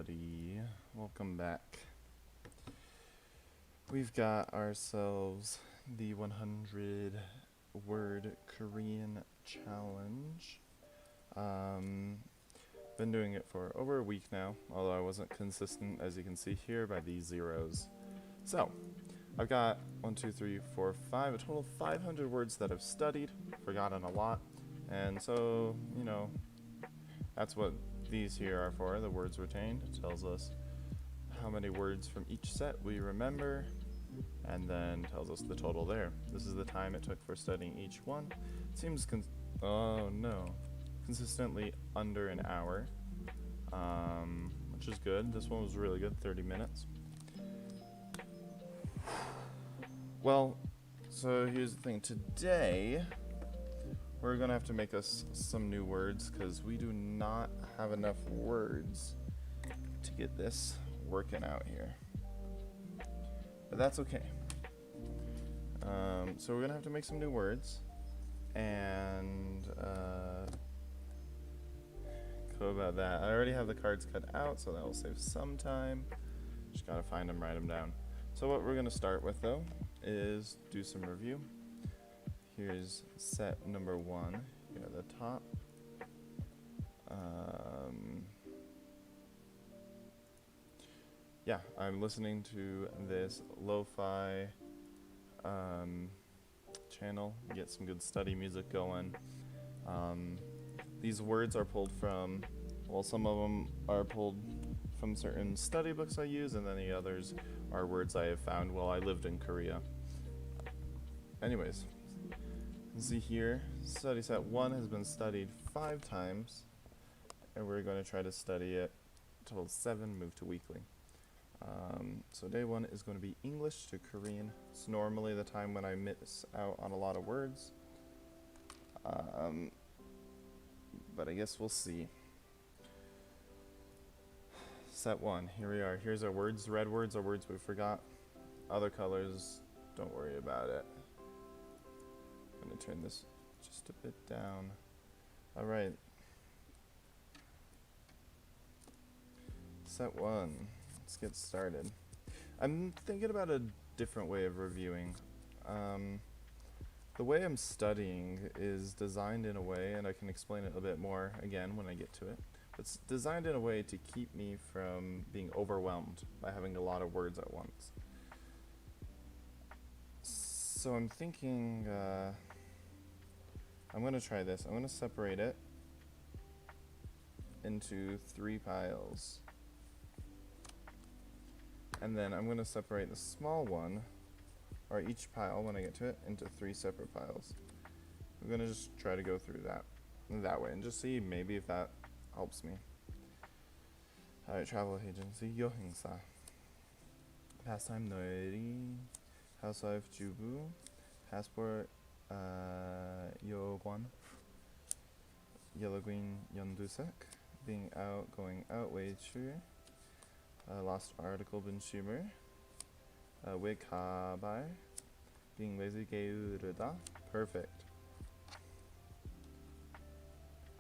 everybody. Welcome back. We've got ourselves the 100 word Korean challenge. Been doing it for over a week now, although I wasn't consistent, as you can see here by these zeros. So, I've got 1, 2, 3, 4, 5, a total of 500 words that I've studied, forgotten a lot, and so, that's what these here are for, the words retained. It tells us how many words from each set we remember, and then tells us the total there. This is the time it took for studying each one. It seems consistently under an hour, which is good. This one was really good, 30 minutes. Well, so here's the thing. Today, we're gonna have to make us some new words because we do not have enough words to get this working out here. But that's okay. So we're gonna have to make some new words and go about that. I already have the cards cut out, so that will save some time. Just gotta find them, write them down. So what we're gonna start with though is do some review. Here's set number 1 here at the top. Yeah, I'm listening to this lo-fi channel, get some good study music going. These words are pulled from, well, some of them are pulled from certain study books I use, and then the others are words I have found while I lived in Korea. Anyways, see here, study set 1 has been studied 5 times, and we're going to try to study it total 7, move to weekly. So day 1 is going to be English to Korean. It's normally the time when I miss out on a lot of words, but I guess we'll see. Set 1, here we are. Here's our words. Red words are words we forgot. Other colors, don't worry about it. I'm going to turn this just a bit down. Alright. Set 1. Let's get started. I'm thinking about a different way of reviewing. The way I'm studying is designed in a way, and I can explain it a bit more again when I get to it. It's designed in a way to keep me from being overwhelmed by having a lot of words at once. So I'm thinking, I'm going to try this. I'm going to separate it into 3 piles. And then I'm going to separate the small one, or each pile when I get to it, into 3 separate piles. I'm going to just try to go through that way and just see maybe if that helps me. Alright, travel agency, 여행사. Pastime 놀이, housewife 주부, passport 요관, yellow green 연두색, being out, going out, 외출, lost article consumer, 왜 가발, being lazy, 게으르다. Perfect.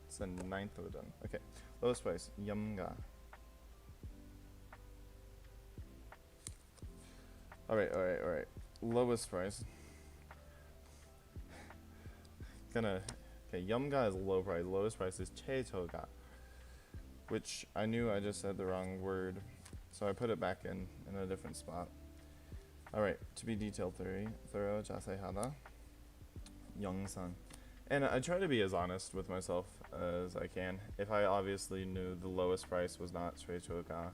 It's the 9th of done. Okay. Lowest price, 염가. Alright. Lowest price. Okay, 염가 is low price. Lowest price is 최저가, which I knew I just said the wrong word, so I put it back in a different spot. Alright, to be detailed thorough, 자세하다, 영상. And I try to be as honest with myself as I can. If I obviously knew the lowest price was not 최저가,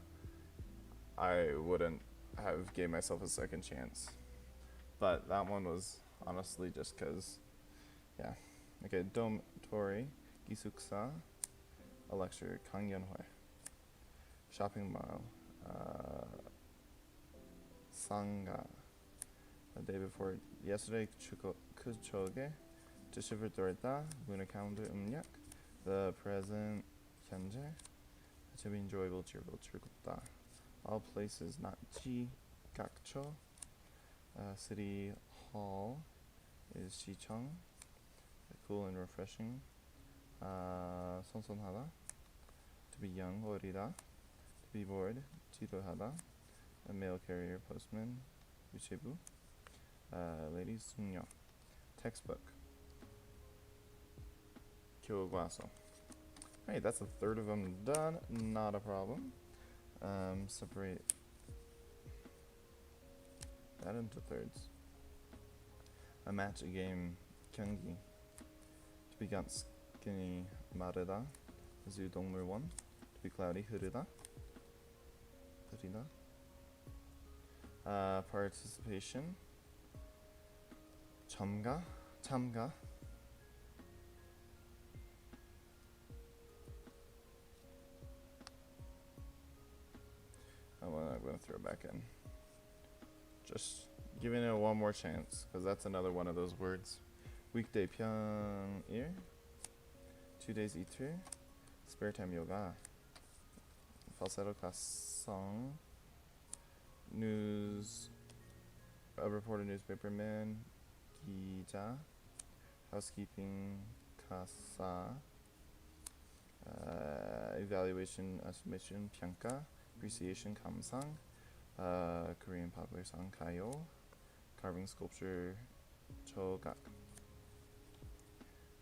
I wouldn't have gave myself a second chance. But that one was honestly just because, yeah. Okay, dormitory, 기숙사, a lecture, 강연회, shopping mall, 상가, the day before yesterday, 그쪽에, 지시를 들었다, 문화 calendar 음력, the present, 현재, to be enjoyable, cheerful, 즐겁다, all places not 지, 각처, city hall is 시청, cool and refreshing, 선선하다, to be young, 어리다, be bored, 지도하다, a mail carrier, postman, 유치부, ladies, 숙녀, textbook, 교과서. Alright, that's a third of them done, not a problem. Separate that into thirds. A match, a game, 경기, to be skinny, 마르다, zoo, 동물원, to be cloudy, 흐르다, 흐리다. Participation, 참가, 참가. I'm going to throw it back in. Just giving it one more chance, because that's another one of those words. Weekday 평일, 2 days 이틀, spare time yoga, falsetto class song, news, a reporter, newspaperman, 기자, housekeeping, 가사, evaluation, submission, 평가, appreciation, 감상, Korean popular song, 가요, carving, sculpture, 조각,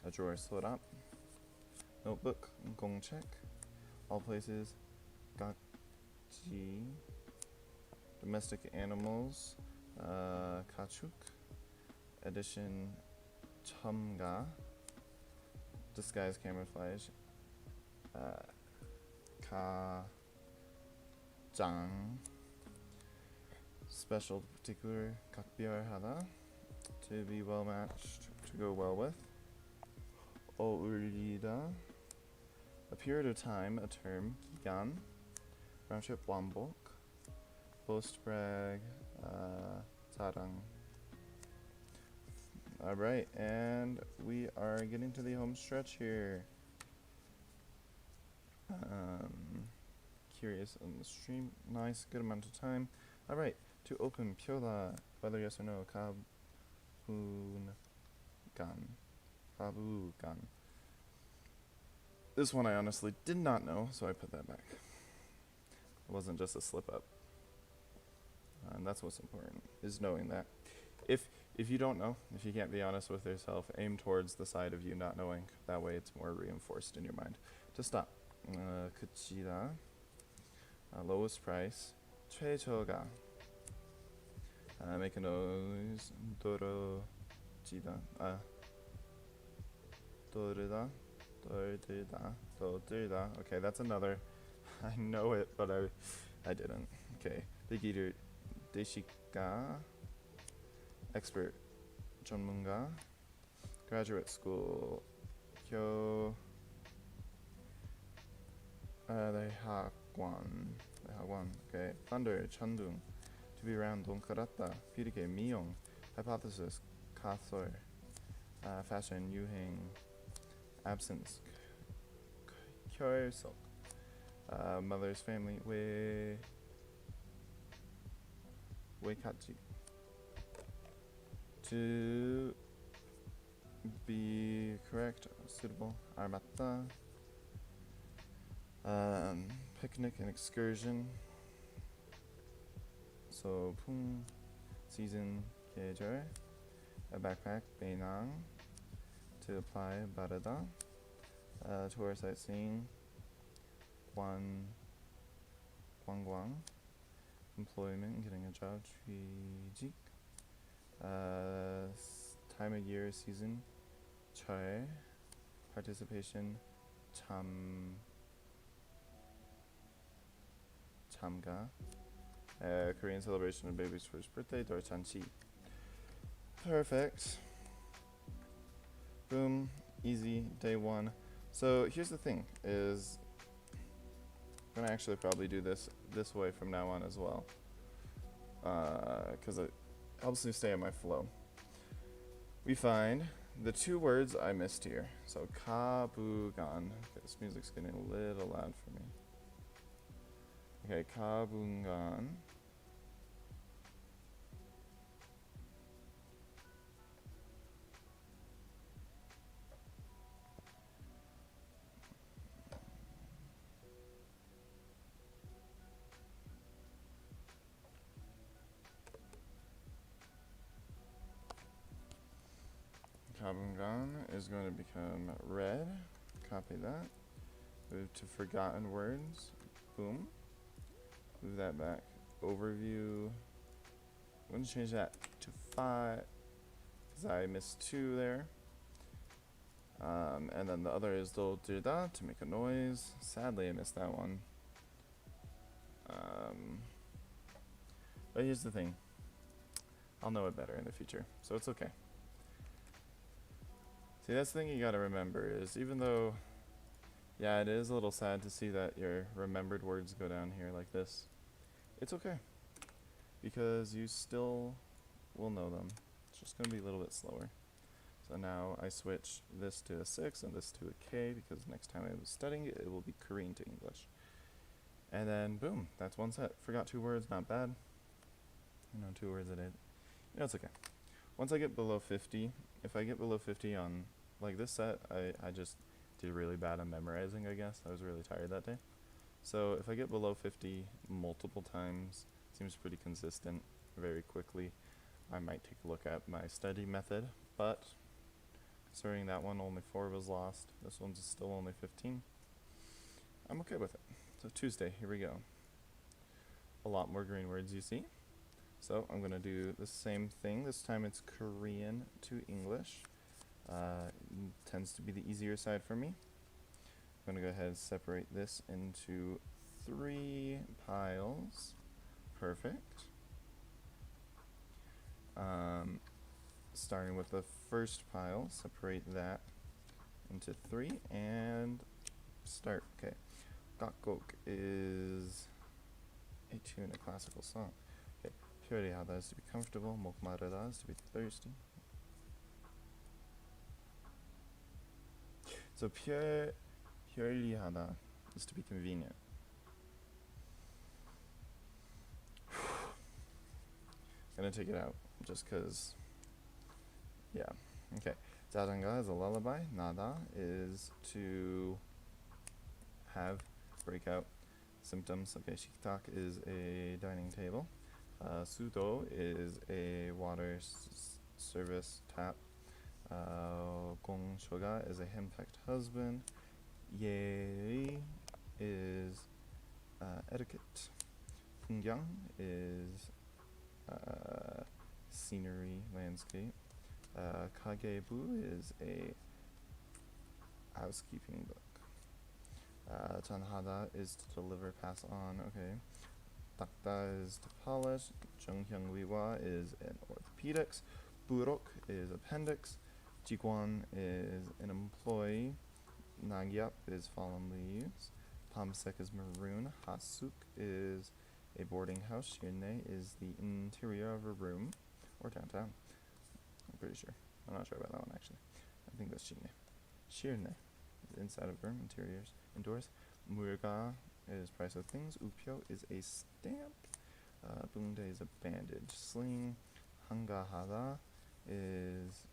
a drawer, 서랍, notebook, 공책, all places, 각지, domestic animals, 가축, addition, 첨가, disguise, camouflage, 가장, special, particular, 각별하다, to be well matched, to go well with, 어울리다, a period of time, a term, 기간, round trip, 왕복, boast, brag, 자랑. Alright, and we are getting to the home stretch here. Curious on the stream. Nice, good amount of time. Alright, to open pyola, whether yes or no, kabugan. This one I honestly did not know, so I put that back. It wasn't just a slip up. And that's what's important, is knowing that. If you don't know, if you can't be honest with yourself, aim towards the side of you not knowing. That way it's more reinforced in your mind. To stop. 그치다. Lowest price. 최저가. Make a noise. 떨어지다. 떠르다. 떨들다. 떠들다. Okay, that's another. I know it, but I didn't. Okay. Big eater. 대식가. Expert, 전문가, graduate school, 대학원, okay, thunder, 천둥, to be around, 동그랗다, beauty, 미용, hypothesis, 가설, fashion, 유행, absence, 결석, mother's family, 외갓집. To be correct, suitable, 알맞다. Picnic and excursion. So 풍, season, 계절. A backpack, 배낭. To apply, 바르다. Tour, sightseeing. 관광. Employment, getting a job. 취직. Time of year, season, 철, participation, 참가, Korean celebration of baby's first birthday, 돌잔치. Perfect. Boom, easy, day one. So here's the thing, is I'm gonna actually probably do this way from now on as well, because it helps me stay in my flow. We find the two words I missed here. So kabugan. Okay, this music's getting a little loud for me. Okay, kabugan. Habangan is going to become red. Copy that. Move to forgotten words. Boom. Move that back. Overview. I'm going to change that to 5 because I missed 2 there. And then the other is do dirda to make a noise. Sadly, I missed that one. But here's the thing. I'll know it better in the future, so it's okay. See, that's the thing you gotta remember is even though, yeah, it is a little sad to see that your remembered words go down here like this, it's okay. Because you still will know them. It's just gonna be a little bit slower. So now I switch this to a 6 and this to a K because next time I was studying it, it will be Korean to English. And then boom, that's one set. Forgot 2 words, not bad. 2 words I did. It's okay. Once I get below 50, if I get below 50 on like this set, I just did really bad on memorizing, I guess. I was really tired that day. So if I get below 50 multiple times, seems pretty consistent very quickly, I might take a look at my study method, but considering that one only 4 was lost, this one's still only 15, I'm okay with it. So Tuesday, here we go. A lot more green words you see. So I'm going to do the same thing. This time it's Korean to English. Tends to be the easier side for me. I'm going to go ahead and separate this into 3 piles. Perfect. Starting with the first pile, separate that into 3 and start. Okay. Gakgok is a tune, a classical song. Okay. Pyorihada is to be comfortable. Mokmarada is to be thirsty. So pyorihada is to be convenient. Gonna take it out just cause, yeah. Okay. Jajanga is a lullaby. Nada is to have, breakout, symptoms. Okay, shiktak is a dining table. Sudo is a water service tap. Gong shoga is a henpecked husband. Yeri is etiquette. Pungyang is scenery, landscape. Kagebu is a housekeeping book. Chanhada is to deliver, pass on. Okay. Takta is to polish. Junghyung Liwa is an orthopedics. Burok is appendix. Jigwan is an employee. Nagyap is fallen leaves. Pamsek is maroon. Hasuk is a boarding house. Shirne is the interior of a room or downtown. I'm pretty sure. I'm not sure about that one actually. I think that's Shirne. Shirne is inside of a room, interiors, indoors. Murga is price of things. Upyo is a stamp. Bungde is a bandage. Sling. Hangahada is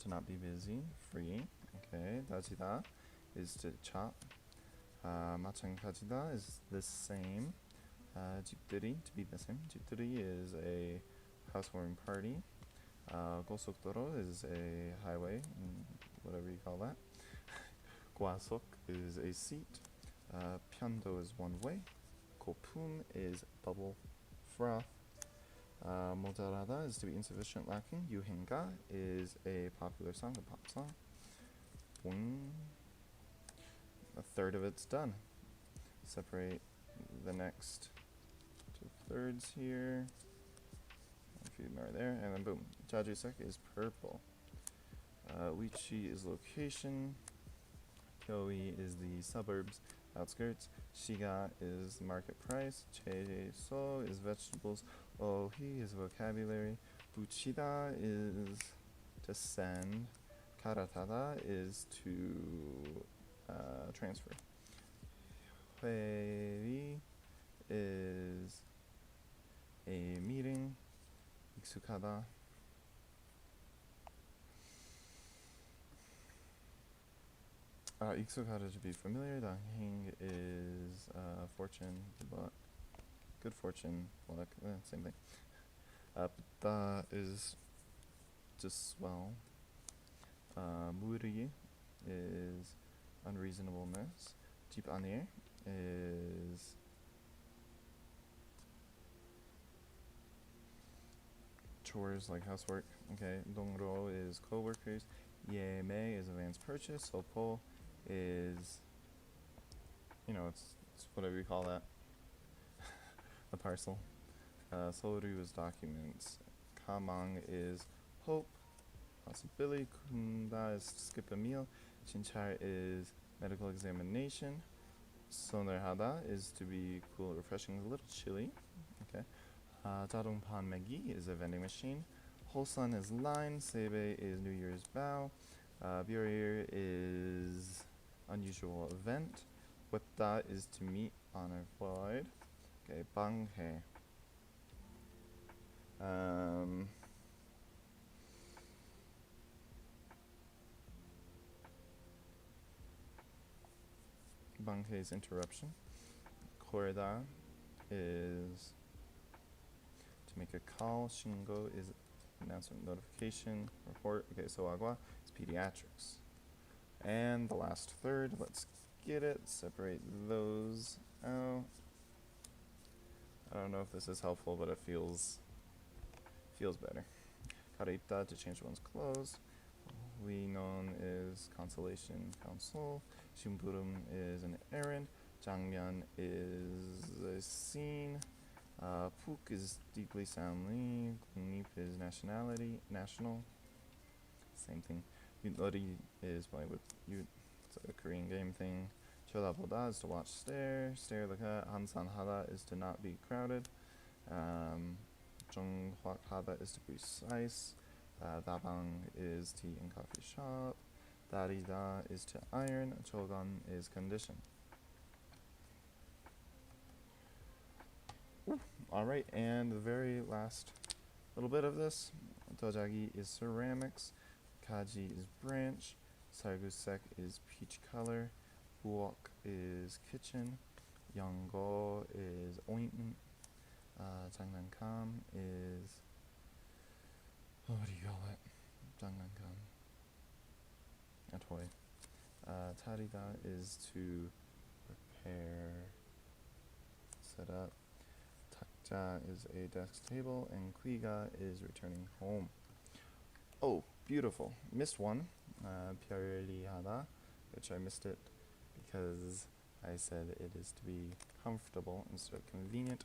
to not be busy. Free. Okay. Dajida is to chop. Machang kajida is the same. Jipduri to be the same. Jipduri is a housewarming party. Gosokdoro is a highway, whatever you call that. Gwasok is a seat. Pyeondo is one way. Kopum is bubble froth. Mojarada is to be insufficient, lacking. Yuhinga is a popular song, a pop song. Boing. A third of it's done. Separate the next 2/3 here. A few more there, and then boom. Jajusek is purple. Uichi is location. Kyoi is the suburbs, outskirts. Shiga is market price. Cheso is vegetables. Ohi is vocabulary. Buchida is to send. Karatada is to transfer. Hueri is a meeting. Ixukada Ixukada to be familiar. Danghing is fortune, luck, good fortune, luck, same thing. Pta is to swell. 무리 is unreasonableness. 집안일 is chores like housework. Okay, 동료 is co-workers. 예매 is advance purchase. 소포 is, it's whatever you call that. A parcel. 서류 is documents. 가망 is hope, possibility. 군다 is skip a meal. 진찰 is medical examination. 선호하다 is to be cool, refreshing, a little chilly. Okay. 자동 판매기 is a vending machine. Holsun is line. Sebe is New Year's vow. Burier is unusual event. Wetta is to meet, honor, void. Okay, 방해. 방해 is interruption. Koreda is to make a call. Shingo is announcement, notification, report. Okay, so agua is pediatrics. And the last third, let's get it. Separate those out. I don't know if this is helpful, but it feels better. Karita to change one's clothes. Linon is consolation, counsel. Shimburum is an errand. Jangmyeon is a scene. Puk is deeply soundly. Kunip is national. Same thing. Yunori is playing with Yut. It's a Korean game thing. Cholaboda is to watch stare. Stare laka. Hansan hada is to not be crowded. Jonghuak hada is to be precise. Dabang is tea and coffee shop. Darida is to iron. Chogan is condition. Alright, and the very last little bit of this. Dojagi is ceramics. Kaji is branch. Sargusek is peach color. Buok is kitchen. Yanggo is ointment. Jangnankam is, what do you call it? Jangnankam. A toy. Tarida is to prepare, set up. Takja is a desk table, and Kuiga is returning home. Oh, beautiful. Missed one. Pyareli hada, which I missed it because I said it is to be comfortable instead of convenient,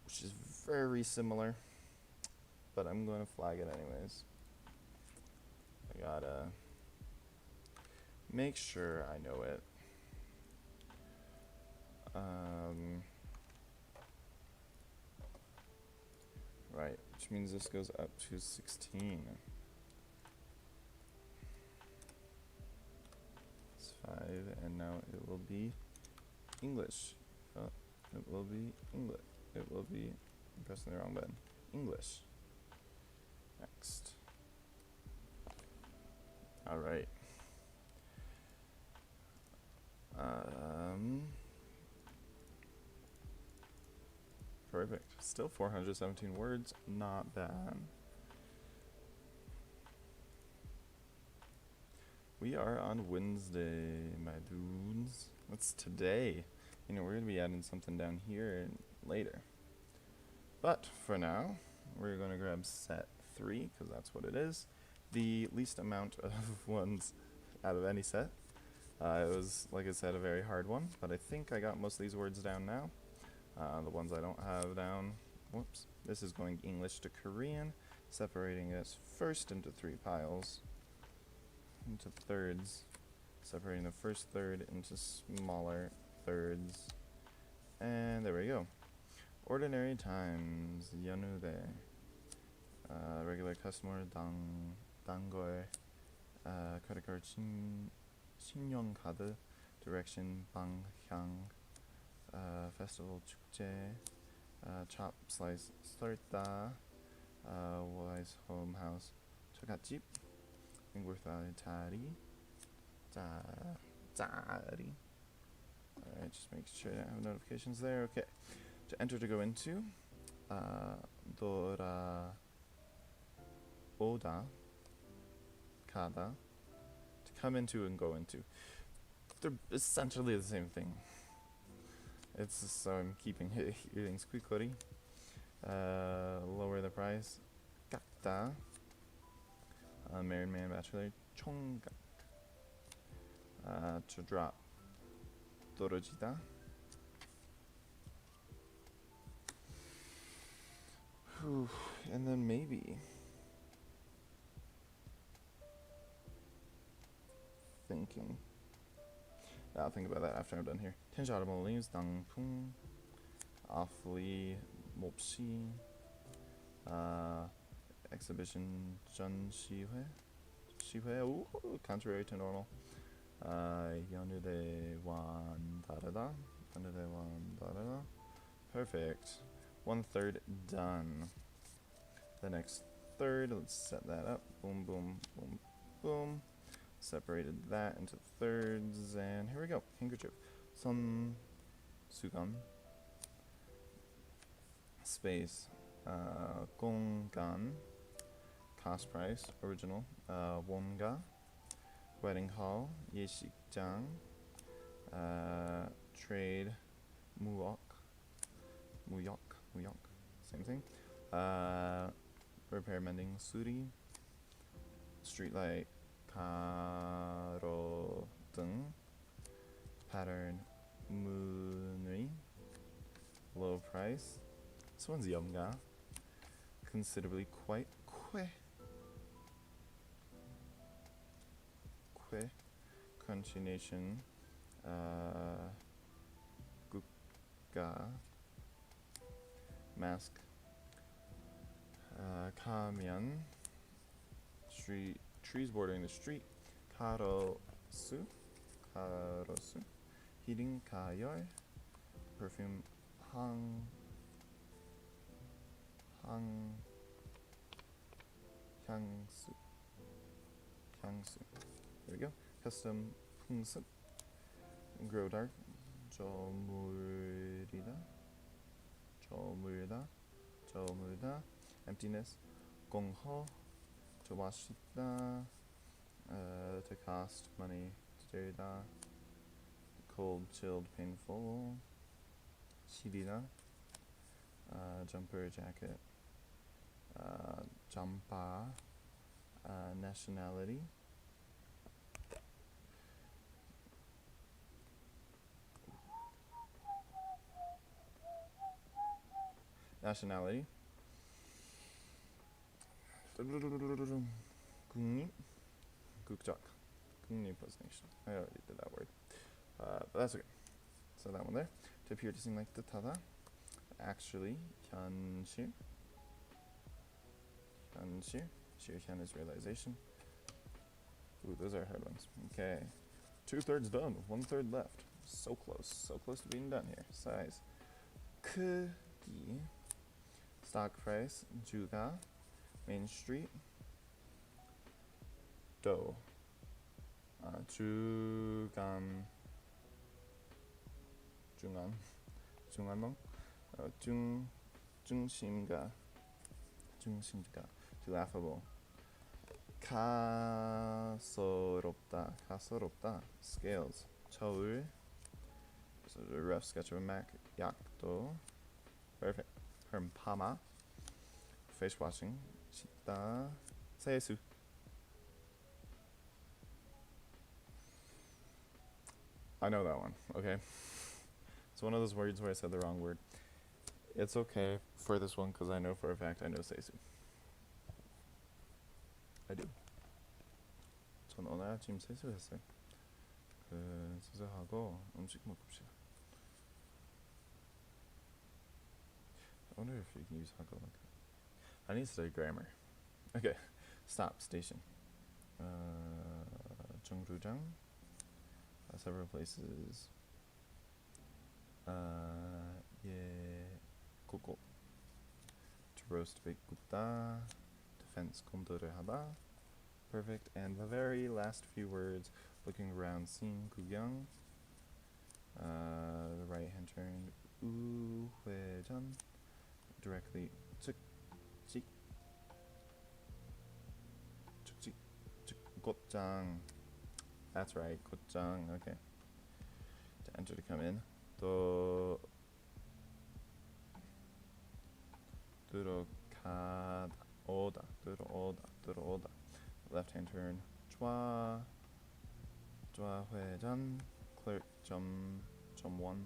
which is very similar, but I'm going to flag it anyways. I gotta make sure I know it. Right, which means this goes up to 16. It's 5, and now it will be English. Oh, it will be English. It will be, I'm pressing the wrong button. English. Next. Alright. Perfect. Still 417 words. Not bad. We are on Wednesday, my dudes. That's today. We're going to be adding something down here later. But for now, we're going to grab set 3, because that's what it is. The least amount of ones out of any set. It was, like I said, a very hard one, but I think I got most of these words down now. The ones I don't have down, whoops. This is going English to Korean, separating us first into 3 piles, into thirds, separating the first third into smaller thirds, and there we go. Ordinary times, Yanude, regular customer, Dangor, credit card, 신용카드, direction, 방향, festival, 축제, chop, slice, 썰다, wise, home, house, 처갓집, 앵글파이, 자리, 자리. Alright, just make sure I have notifications there. Okay. To enter to go into, Dora, 오다, 가다, to come into and go into. They're essentially the same thing. It's just, so I'm keeping hitting squeaky. Lower the price. 깎다. Married man, bachelor. 총각. To drop. 떨어지다. And then maybe thinking. I'll think about that after I'm done here. 텐셔러블 leaves 당풍. Awfully 몹시. Exhibition 전시회. 시회. Ooh, contrary to normal. 연우대원 다르다. 연우대원 다르다. Perfect. 1/3 done. The next third, let's set that up. Boom, boom, boom, boom. Separated that into thirds, and here we go. Handkerchief. Sun Sugan. Space. 공간. Cost price. Original. 원가. Wedding hall. 예식장. Trade. 무역. Same thing. Repair mending. 수리. Streetlight. 가로등. Pattern. 문의. Low price. This one's 염가. Considerably quite. Que. Crunchy Nation. 국가. Mask. 가면. Street. Trees bordering the street. 가로수. Heating. 가열. Perfume. 향수. There we go. Custom. 풍습. Grow dark. 저물다. Emptiness. 공허. To 맛있다. To cost money. To 들다. Cold, chilled, painful. 시리다. Jumper, jacket. Jampa. Nationality. 국립. 국적. 국립 was nation. I already did that word. But that's okay. So that one there. To appear to seem like 뜻하다. Actually. 현실. Shirhan is realization. Ooh, those are hard ones. Okay. 2/3 done. 1/3 left. So close to being done here. Size. 크기. Stock price. 주가. Main street. 도. 중앙동. 중심가. Too laughable. 가소롭다. Scales. 저울. So a rough sketch of a Mac. 약도. Perfect. 파마. Face washing. 씻다. 세수. I know that one. Okay. It's one of those words where I said the wrong word. It's okay for this one because I know for a fact I know 세수. I do. 전 오늘 아침 세수했어요. 세수하고 음식 먹읍시다. I wonder if you can use 하고 like that. I need to study grammar. Okay. Stop. Station. 정류장. Several places. 고고. To roast, bake, 굽다. Defense, 검도를 하다. Perfect. And the very last few words, looking around, seeing, 구경. The right hand turn, 우회전. Directly, 측직. 꽃장. That's right, 꽃장. Okay. To enter to come in. 또 들어가다. 오다. 들어오다. Left hand turn. 좌회전. clerk 점1.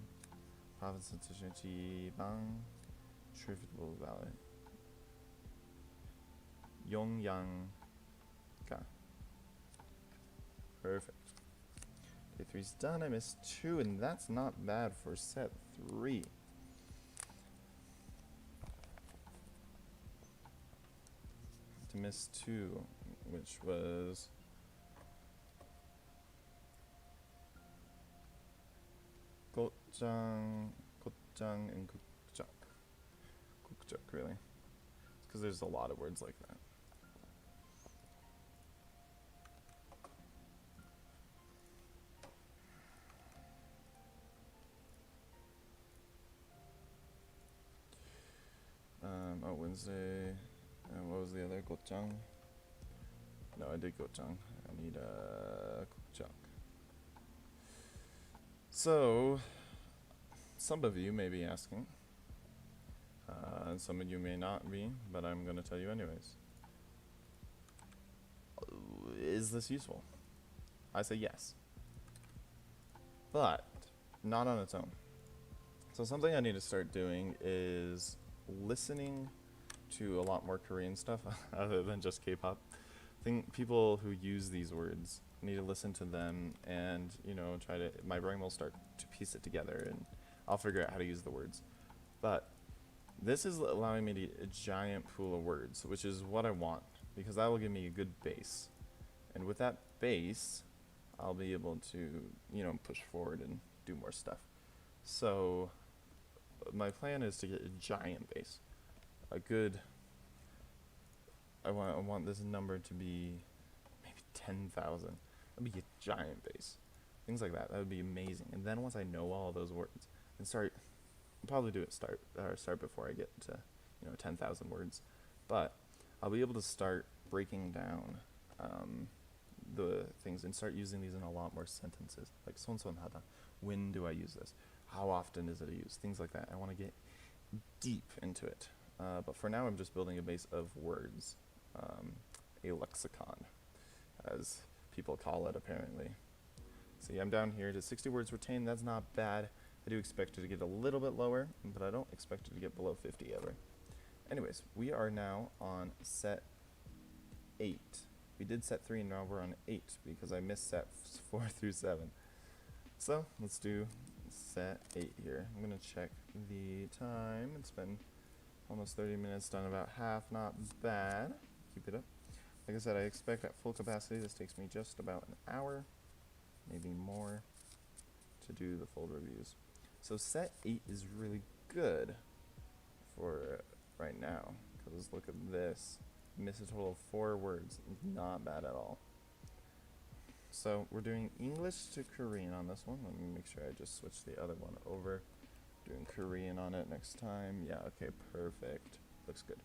province institution 지방. Shreveport Valley. 용양가. Perfect. Okay, 3's done. I missed 2, and that's not bad for set 3. To miss 2, which was Gotjang, and Gukjuk. Gukjuk, really. Because there's a lot of words like that. Wednesday. And what was the other? Gotjang? No, I did Gotjang. I need Gukjuk. So, some of you may be asking, and some of you may not be, but I'm going to tell you anyways. Is this useful? I say yes. But not on its own. So something I need to start doing is listening to a lot more Korean stuff other than just K-pop. I think people who use these words, I need to listen to them and, you know, my brain will start to piece it together and I'll figure out how to use the words. But this is allowing me to get a giant pool of words, which is what I want, because that will give me a good base. And with that base, I'll be able to, you know, push forward and do more stuff. So my plan is to get a giant base. I want this number to be maybe 10,000. That'd be a giant base. Things like that. That would be amazing. And then once I know all those words, and start before I get to, you know, 10,000 words. But I'll be able to start breaking down the things and start using these in a lot more sentences. Like 손손하다. When do I use this? How often is it used? Things like that. I want to get deep into it. But for now, I'm just building a base of words. A lexicon, as people call it, apparently. See, I'm down here to 60 words retained. That's not bad. I do expect it to get a little bit lower, but I don't expect it to get below 50 ever. Anyways, we are now on set 8. We did set 3, and now we're on 8, because I missed set 4 through 7. So, let's do set 8 here. I'm going to check the time. It's been almost 30 minutes, done about half. Not bad. Keep it up. Like I said, I expect at full capacity this takes me just about an hour, maybe more, to do the full reviews. So set 8 is really good for right now, because look at this. Miss a total of 4 words. Not bad at all. So we're doing English to Korean on this one. Let me make sure I just switch the other one over. Doing Korean on it next time. Yeah, okay, perfect. Looks good.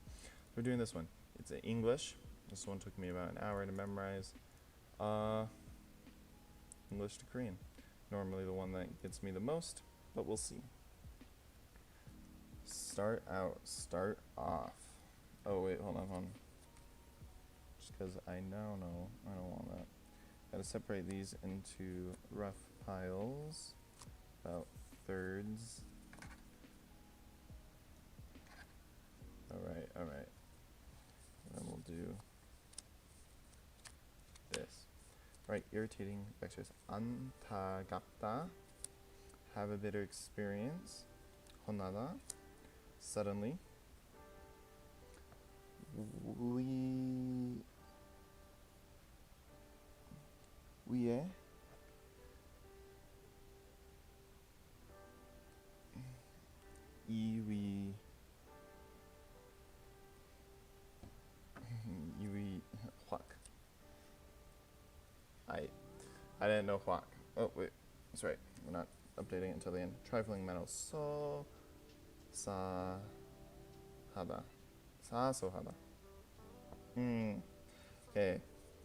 We're doing this one. It's in English. This one took me about an hour to memorize. English to Korean. Normally the one that gets me the most, but we'll see. Start off. Oh wait, hold on. Just because I now know I don't want that. Gotta separate these into rough piles, about thirds. Alright. And then we'll do this. Right, irritating vectors. 안타깝다. Have a bitter experience. 혼나다. Suddenly. 위에. 이위. 확. I didn't know 확. Oh wait, that's right. We're not updating it until the end. Trifling metal. 사소하다. Okay.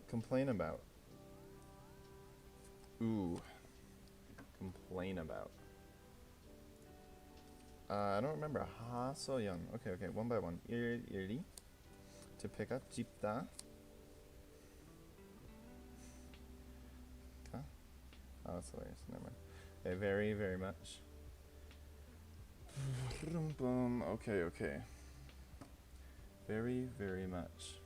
Complain about. Ooh, complain about. I don't remember. Ha so young. Okay, okay, one by one. Iri to pick up 집다. Okay. Oh, that's hilarious. Never mind. Okay, very, very much. Boom. Okay, okay. Very, very much.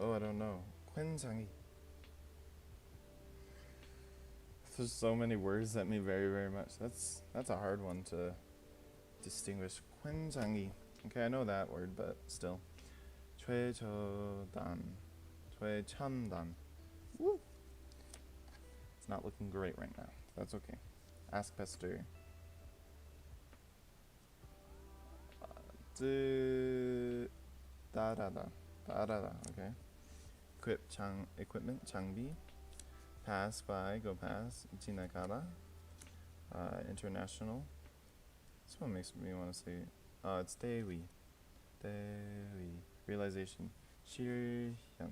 Oh, I don't know. 굉장히. There's so many words that mean very, very much. That's a hard one to distinguish. 굉장히. Okay, I know that word, but still. 최저단. 최첨단. Woo! It's not looking great right now. That's okay. Ask Pasteur. 따라다. 따라다. Okay. Equipment. 장비. Pass by. Go past. 지나가다. International. This one makes me want to say. It's 대위. 대위. Realization. 실현.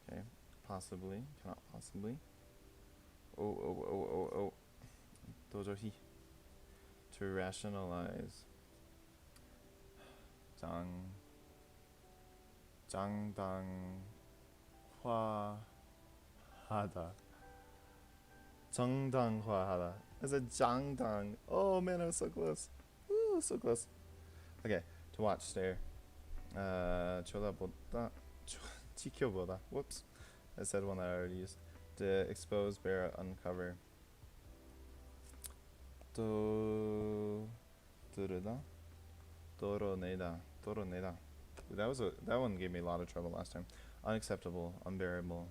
Okay. Possibly. Cannot possibly. Oh. 도저히. To rationalize. 정당화하다. 정당화하다. I said 정당. Oh man, I was so close. Ooh, so close. Okay, to watch, stare. 쳐다보다. 지켜보다. Whoops. I said one that I already used. To expose, bear, uncover. 뚜르다. 도로내다. That one gave me a lot of trouble last time. Unacceptable, unbearable.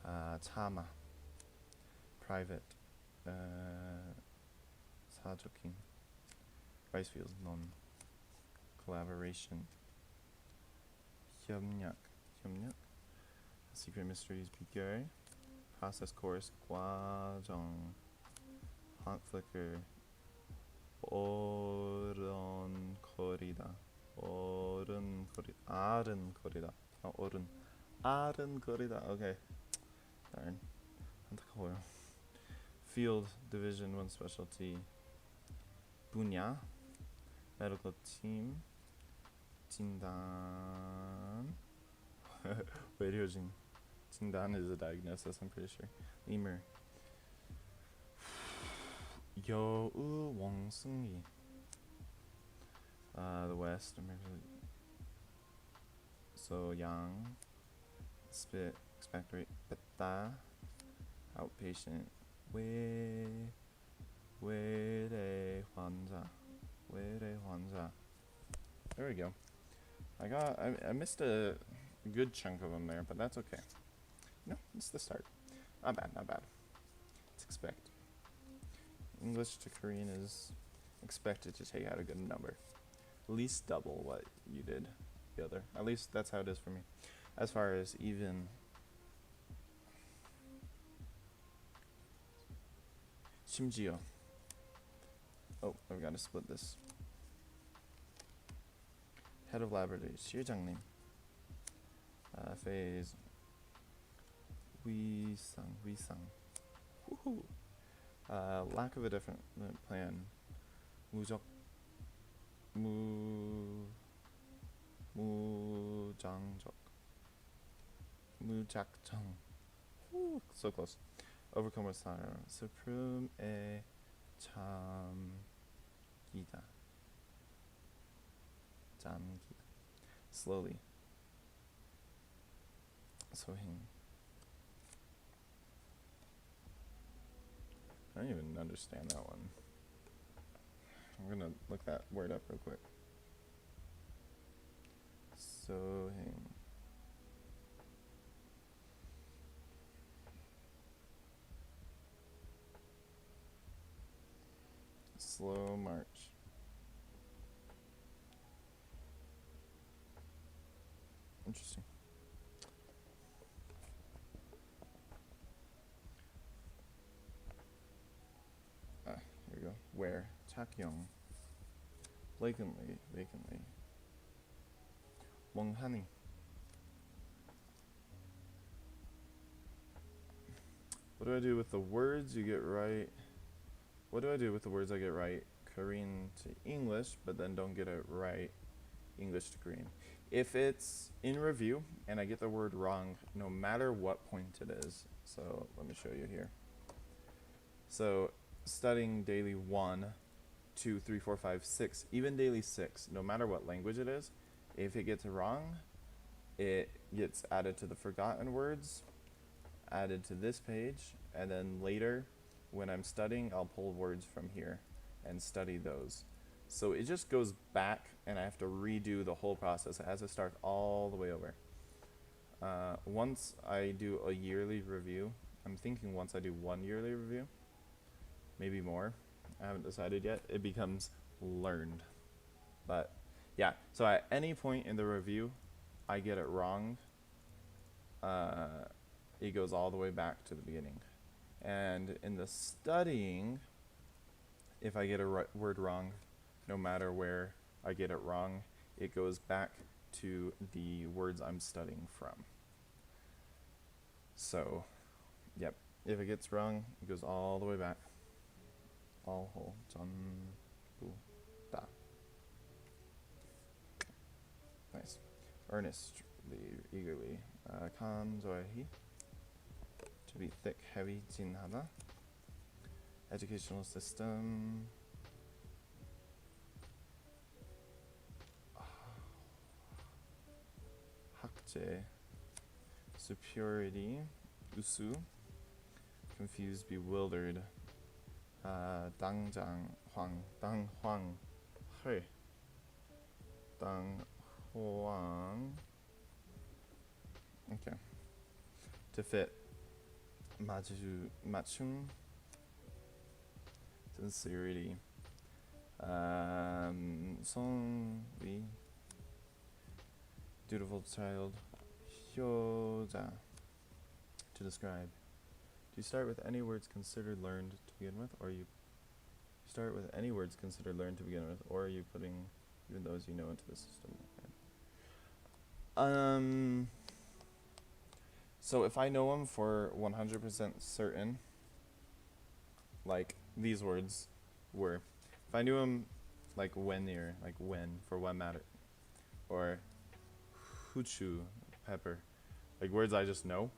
참아. Private. 사적인. Rice fields, none. Collaboration. 협력. Secret mysteries, 비결. Process course, 과정. Hot flicker. 어른거리다. 아른거리다. 아른거리다. Okay. Darn. 안타까워요. Field division, one specialty. 분야. Medical team. 진단. 의료진. 진단 is a diagnosis, I'm pretty sure. lemur. 여우 원숭이. The West. So young. Spit. Expectorate. 뺐다. Outpatient. 외래 환자. There we go. I missed a good chunk of them there, but that's okay. No, it's the start. Not bad. It's expect. English to Korean is expected to take out a good number. At least double what you did the other. At least that's how it is for me. As far as even 심지어. Oh, I've got to split this. Head of laboratory, 실장님. Phase. 위상. Woohoo. Lack of a different plan. 무작정. Woo, so close. Overcome with sorrow. Supreme 잠기다. Slowly. 소행. I don't even understand that one. I'm gonna look that word up real quick. 소행. Slow march. Interesting. Here we go. Where? Takyong. Vacantly. 멍하니. What do I do with the words you get right? What do I do with the words I get right? Korean to English, but then don't get it right English to Korean. If it's in review and I get the word wrong, no matter what point it is, so let me show you here. So studying daily 1, 2, 3, 4, 5, 6, even daily 6, no matter what language it is, if it gets wrong, it gets added to the forgotten words, added to this page, and then later when I'm studying, I'll pull words from here and study those. So it just goes back and I have to redo the whole process. It has to start all the way over. Once I do a yearly review, I'm thinking once I do 1 yearly review, maybe more, I haven't decided yet, it becomes learned. But yeah, so at any point in the review, I get it wrong, it goes all the way back to the beginning. And in the studying, if I get a word wrong, no matter where I get it wrong, it goes back to the words I'm studying from. So, yep, if it gets wrong, it goes all the way back. All whole, 전부 다. Nice. Earnestly, eagerly, 간절히, to be thick, heavy, 진하다. Educational system. 학제. Superiority. 우수. Confused, bewildered. 당장, 당황. 헐. 당황. Okay. To fit. 맞춤. Sincerity. 성의. Dutiful child. 효자. To describe. Do you start with any words considered learned to begin with, or you start with any words considered learned to begin with, or are you putting even those you know into the system? So if I know them for 100% certain, like these words were, if I knew them like when, for what matter, or huchu, pepper, like words I just know,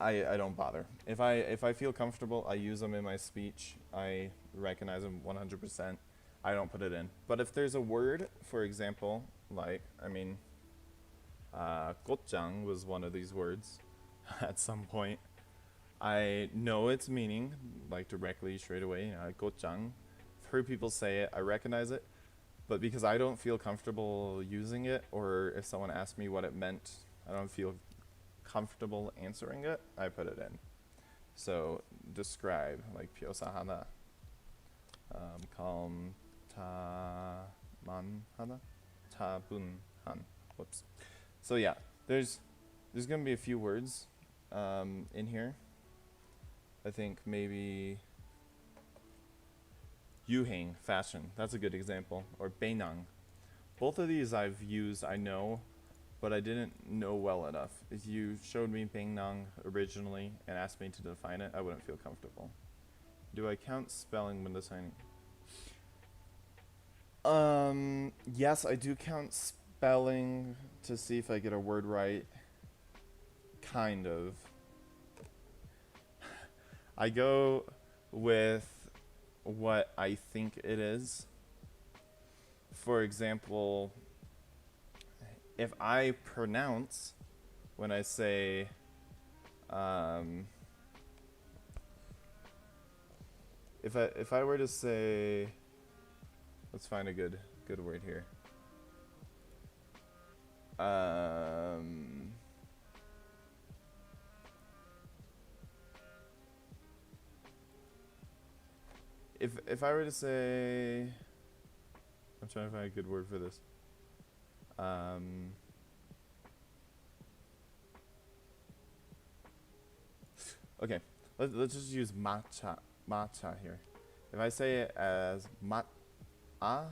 I don't bother. If I feel comfortable, I use them in my speech. I recognize them 100%. I don't put it in. But if there's a word, for example, like, 꽃장 was one of these words at some point. I know its meaning, like directly, straight away, 꽃장. I've heard people say it, I recognize it, but because I don't feel comfortable using it, or if someone asked me what it meant, I don't feel comfortable answering it, I put it in. So, describe, like 표사하다, calm, 타만하다, 차분한. Whoops. So yeah, there's gonna be a few words in here. I think maybe 유행, fashion, that's a good example, or 배낭. Both of these I've used, I know, but I didn't know well enough. If you showed me 배낭 originally and asked me to define it, I wouldn't feel comfortable. Do I count spelling when deciding? Yes, I do count spelling to see if I get a word right. Kind of. I go with what I think it is. For example, if I pronounce when I say if I were to say, let's find a good word here. If I were to say, I'm trying to find a good word for this. Okay, let's just use matcha here. If I say it as mat-a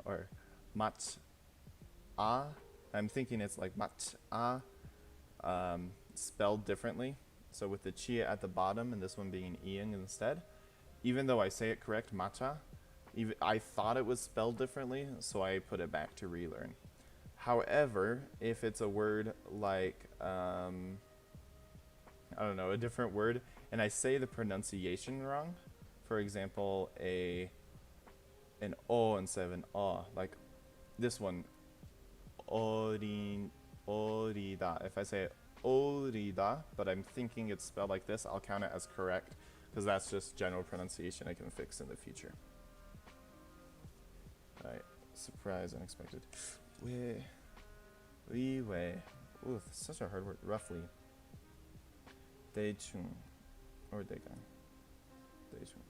or mat-a, ah. I'm thinking it's like mat spelled differently. So with the chi at the bottom and this one being ing instead. Even though I say it correct, matcha, even I thought it was spelled differently, so I put it back to relearn. However, if it's a word like I don't know, a different word, and I say the pronunciation wrong, for example, an o instead of an a, like this one, orida. If I say orida, but I'm thinking it's spelled like this, I'll count it as correct, because that's just general pronunciation I can fix in the future. Alright, surprise, unexpected. Way. Ooh, such a hard word. Roughly. 대충. Or 대강. 대충.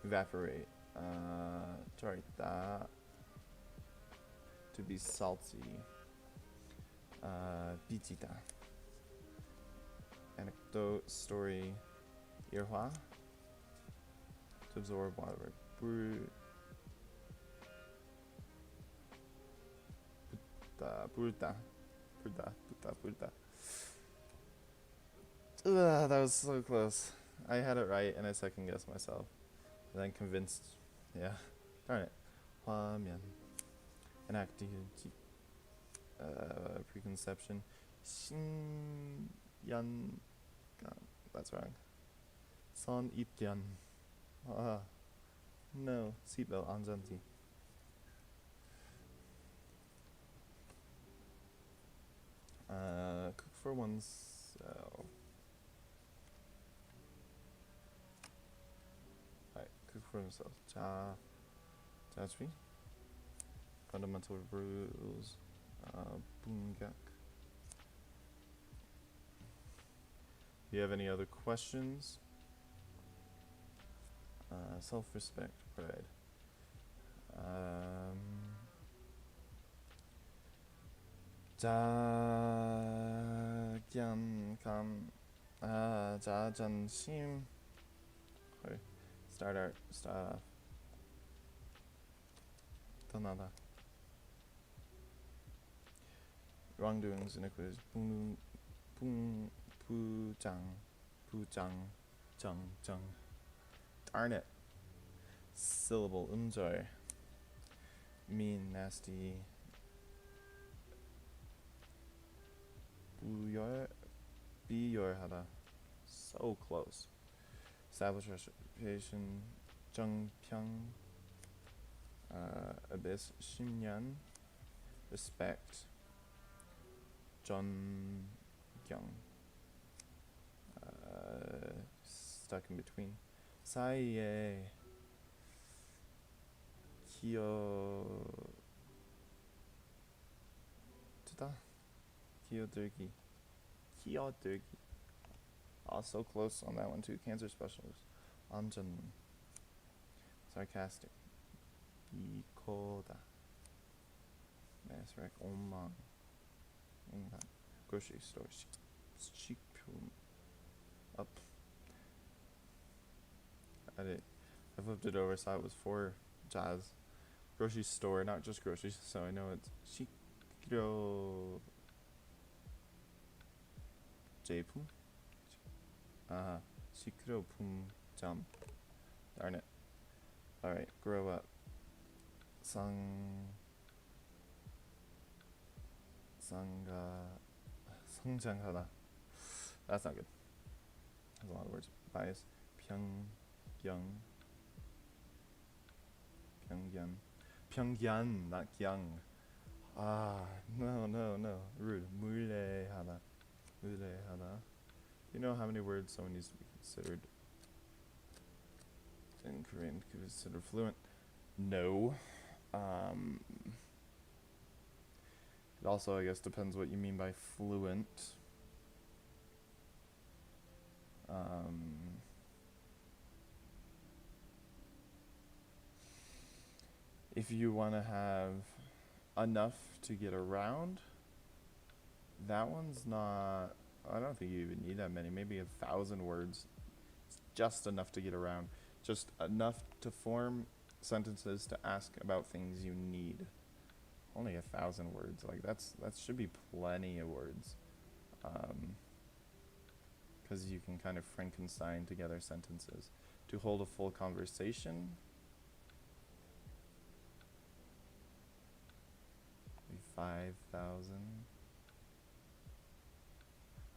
Evaporate. 쩔다. To be salty. 삐지다. Anecdote, story. 일화. To absorb water. Burda. Ugh, that was so close. I had it right and I second guessed myself. And then convinced. Yeah. Darn it. 화면. Enacted. Preconception. 신연. That's wrong. 선입견. No. Seatbelt 안전띠. Cook for oneself. Alright, cook for himself. 자주의. Fundamental rules. bungeok. Do you have any other questions? Self-respect, pride. 자견감. 자존심. Start off. 떠나다. Wrongdoings, iniquities. 부장. 정. Darn it. Syllable. 음절. Mean, nasty. 비열하다. So close. Establish reputation. 정평. Abyss. 10년. Respect. 존경. Stuck in between. 사이에. 끼어들기. So close on that one too. Cancer specialist. 안전. Sarcastic. 비코다. Mass wreck. 엉망. 인간. Grocery store. 식품. Up. I flipped it over, so it was for jazz. Grocery store, not just groceries, so I know it's 식료. 제품? 식료품점. Darn it. Alright, grow up. 성장하다. That's not good. There's a lot of words. Bias. 평견, not gyang. No. Rude. 무례하다. You know how many words someone needs to be considered in Korean considered fluent? No. It also, I guess, depends what you mean by fluent. If you want to have enough to get around, that one's not. I don't think you even need that many. Maybe 1,000 words. It's just enough to get around. Just enough to form sentences to ask about things you need. only 1,000 words. Like that should be plenty of words. Because you can kind of Frankenstein together sentences. To hold a full conversation, 5,000.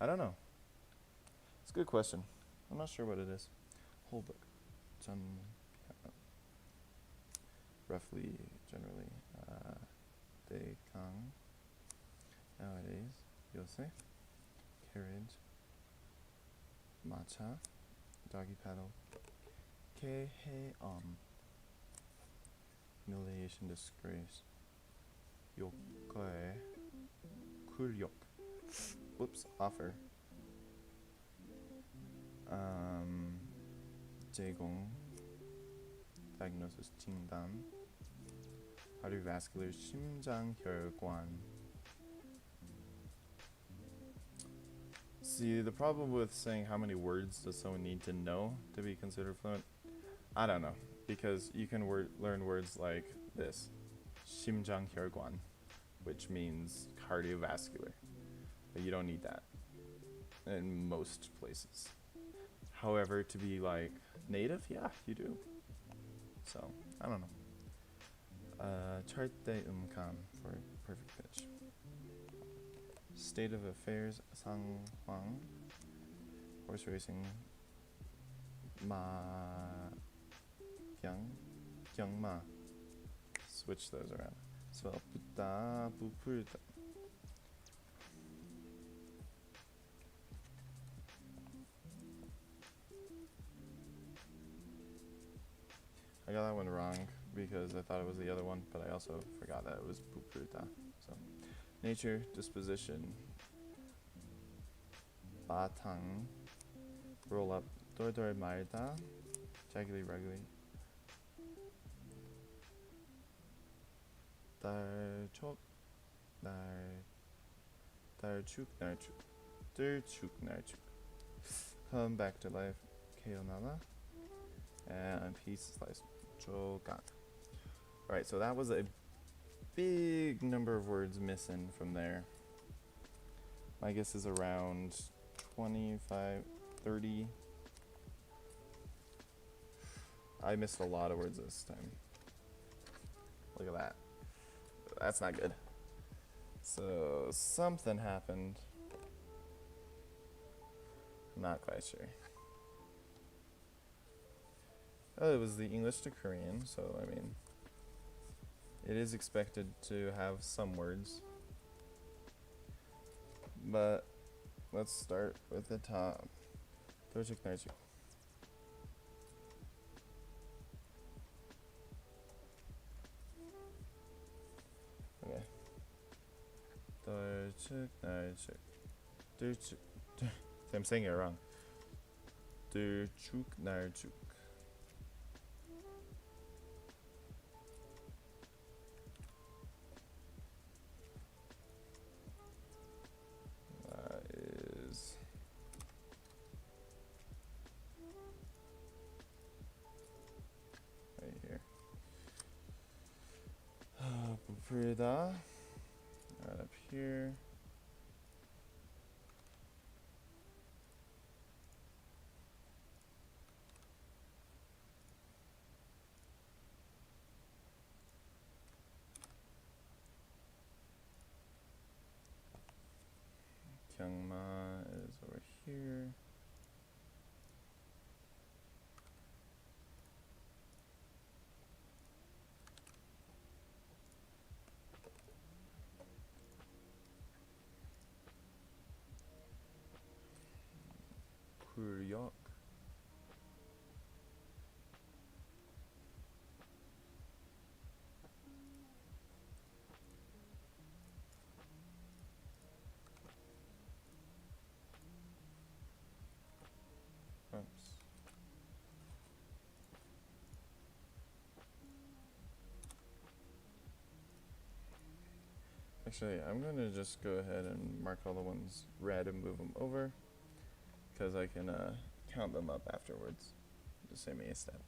I don't know. It's a good question. I'm not sure what it is. Whole book. Roughly, generally. Dekang. Nowadays, you'll say. Carriage. Matcha. Doggy paddle. Keheom. Humiliation, disgrace. Yokoe. Kuryok. Whoops, offer. 제공. Diagnosis, 진단. Cardiovascular, 심장혈관. See, the problem with saying how many words does someone need to know to be considered fluent, I don't know, because you can learn words like this, 심장혈관, which means cardiovascular, but you don't need that in most places. However, to be like native, yeah, you do. So, I don't know. 절대 음감 for perfect pitch. State of affairs, 상황. Horse racing, 경마. Switch those around. So, 부풀다. I got that one wrong because I thought it was the other one, but I also forgot that it was 부풀다. So, nature, disposition, 바탕, roll up, 돌돌 말다, jaggedy raggedy, 달촉, 달축, 날축, come back to life, keonana, and peace slice, chogan. Alright, so that was a big number of words missing from there. My guess is around 25, 30. I missed a lot of words this time. Look at that. That's not good. So something happened. I'm not quite sure. Oh, it was the English to Korean, so I mean, it is expected to have some words. But let's start with the top. 돌축 날축. Okay. 돌축 날축. 돌축. I'm saying it wrong. 돌축 날축. 부풀다. Right up here. Kyungma is over here. Kuryok. Oops. Actually, I'm going to just go ahead and mark all the ones red and move them over, because I can count them up afterwards. Just save me a step.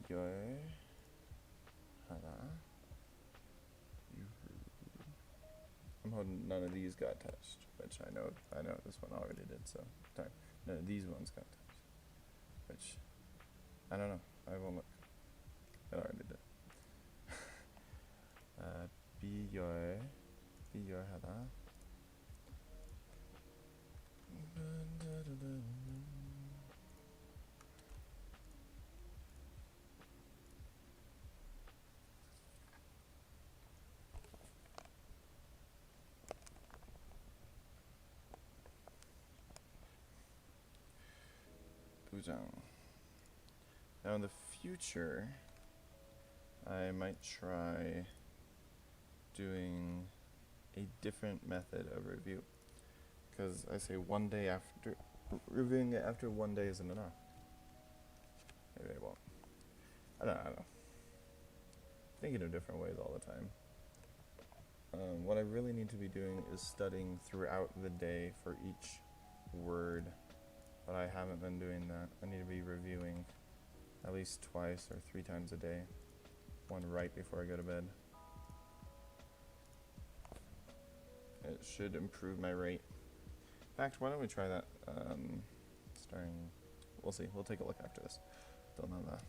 비교하다. I'm hoping none of these got touched, which I know this one already did, so sorry. None of these ones got touched. Which I don't know. I won't look. It already did. 비교하다. 부장. Now in the future, I might try doing a different method of review. Because I say one day after, reviewing it after 1 day isn't enough. Maybe I won't. I don't know. Thinking of different ways all the time. What I really need to be doing is studying throughout the day for each word, but I haven't been doing that. I need to be reviewing at least 2 or 3 times a day. One right before I go to bed. It should improve my rate. In fact, why don't we try that starting... We'll see. We'll take a look after this. Don't know that.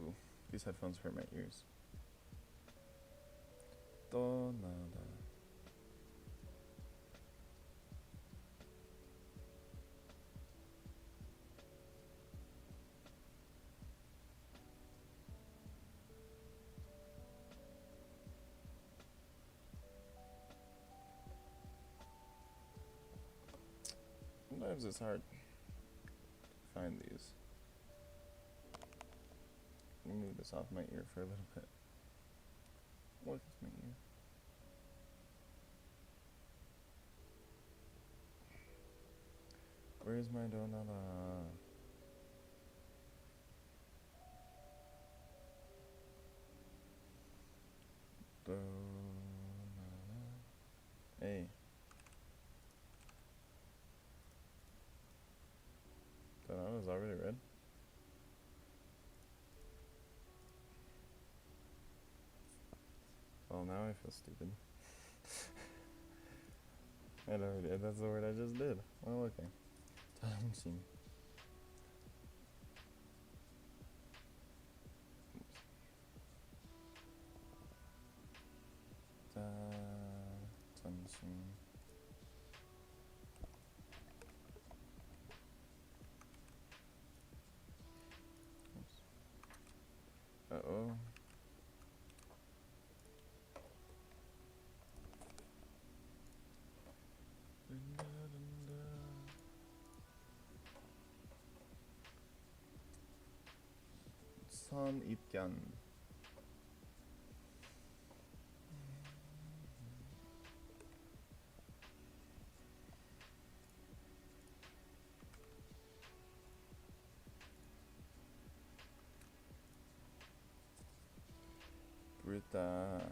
Ooh, these headphones hurt my ears. 떠나다. Sometimes it's hard to find these. Let me move this off my ear for a little bit. What is my ear? Where's my donala? Donala. Hey. Donala's already red? Well, now I feel stupid. I already did. That's the word I just did. Well, okay. Dancing. Dancing. Uh-oh. 선입견. 부르다.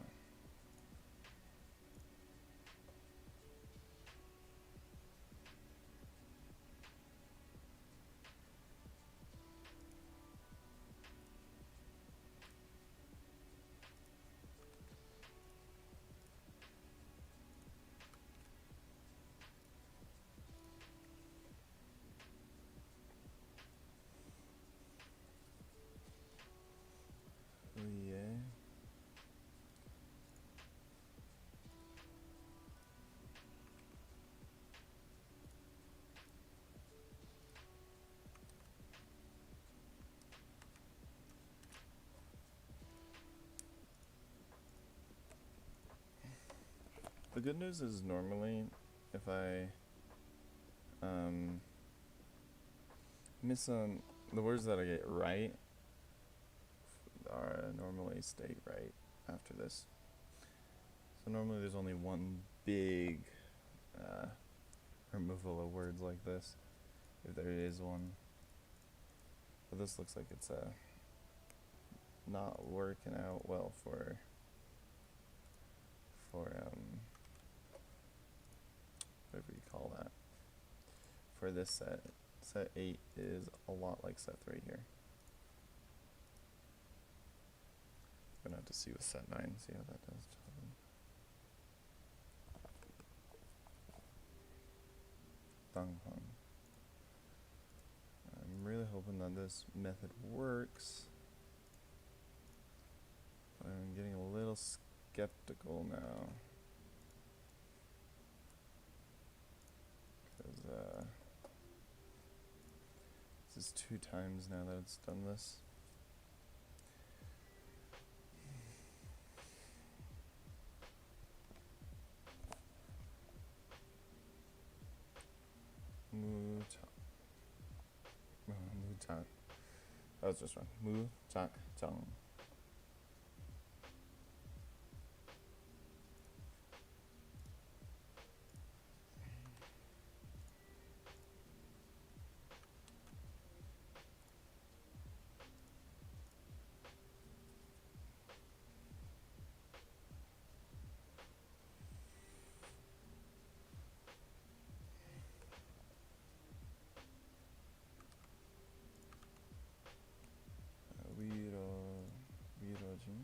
의에 The good news is normally if I miss on the words that I get right are normally stay right after this. So normally there's only one big removal of words like this, if there is one. But this looks like it's not working out well for whatever you call that. For this set. Set 8 is a lot like set 3 here. I'm gonna have to see with set 9, see how that does to them. Danghong. I'm really hoping that this method works. But I'm getting a little skeptical now. Because this is 2 times now that it's done this. Mu-tak. That was just wrong. Mu-tak-jung. Wirojin.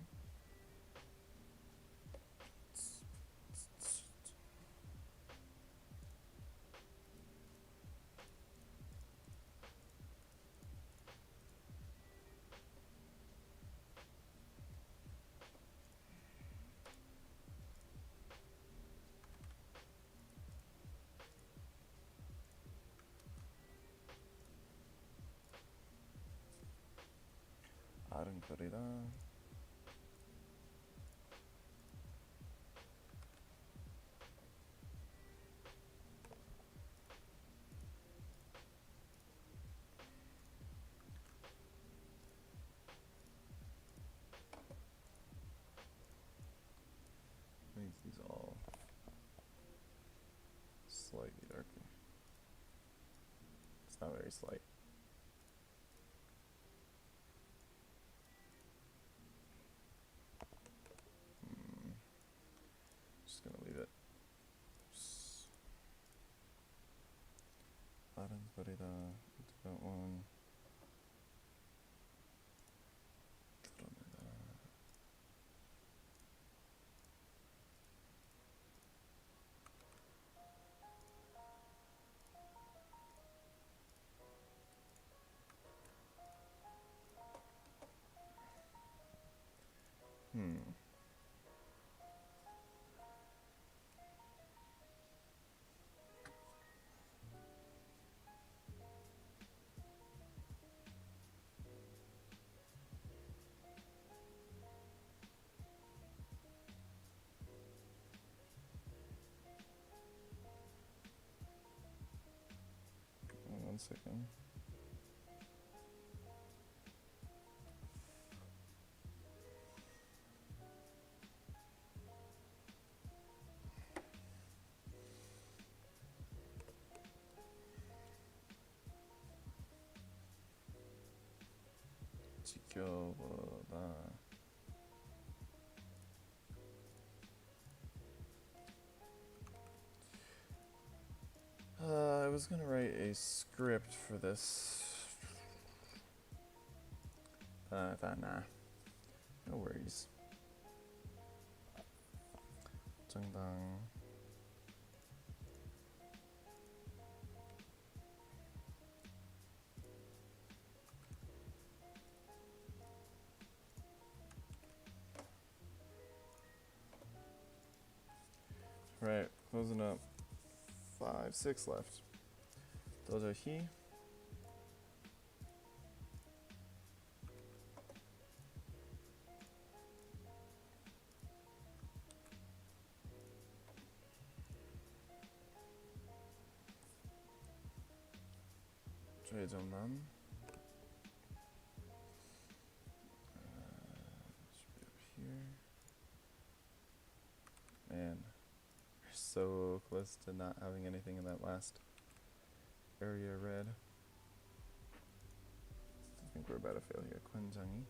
아른거리다. Make these all slightly darker. It's not very slight. Just gonna leave it. 아른거리다. That one. One second. 지켜보다. I was gonna write a script for this. I thought, nah, no worries. 정당. Right, closing up. 5, 6 left. 도저히. 최정남. Should be up here. Man, we're so close to not having anything in that last area red. think we're about to fail here. Kwenjangi.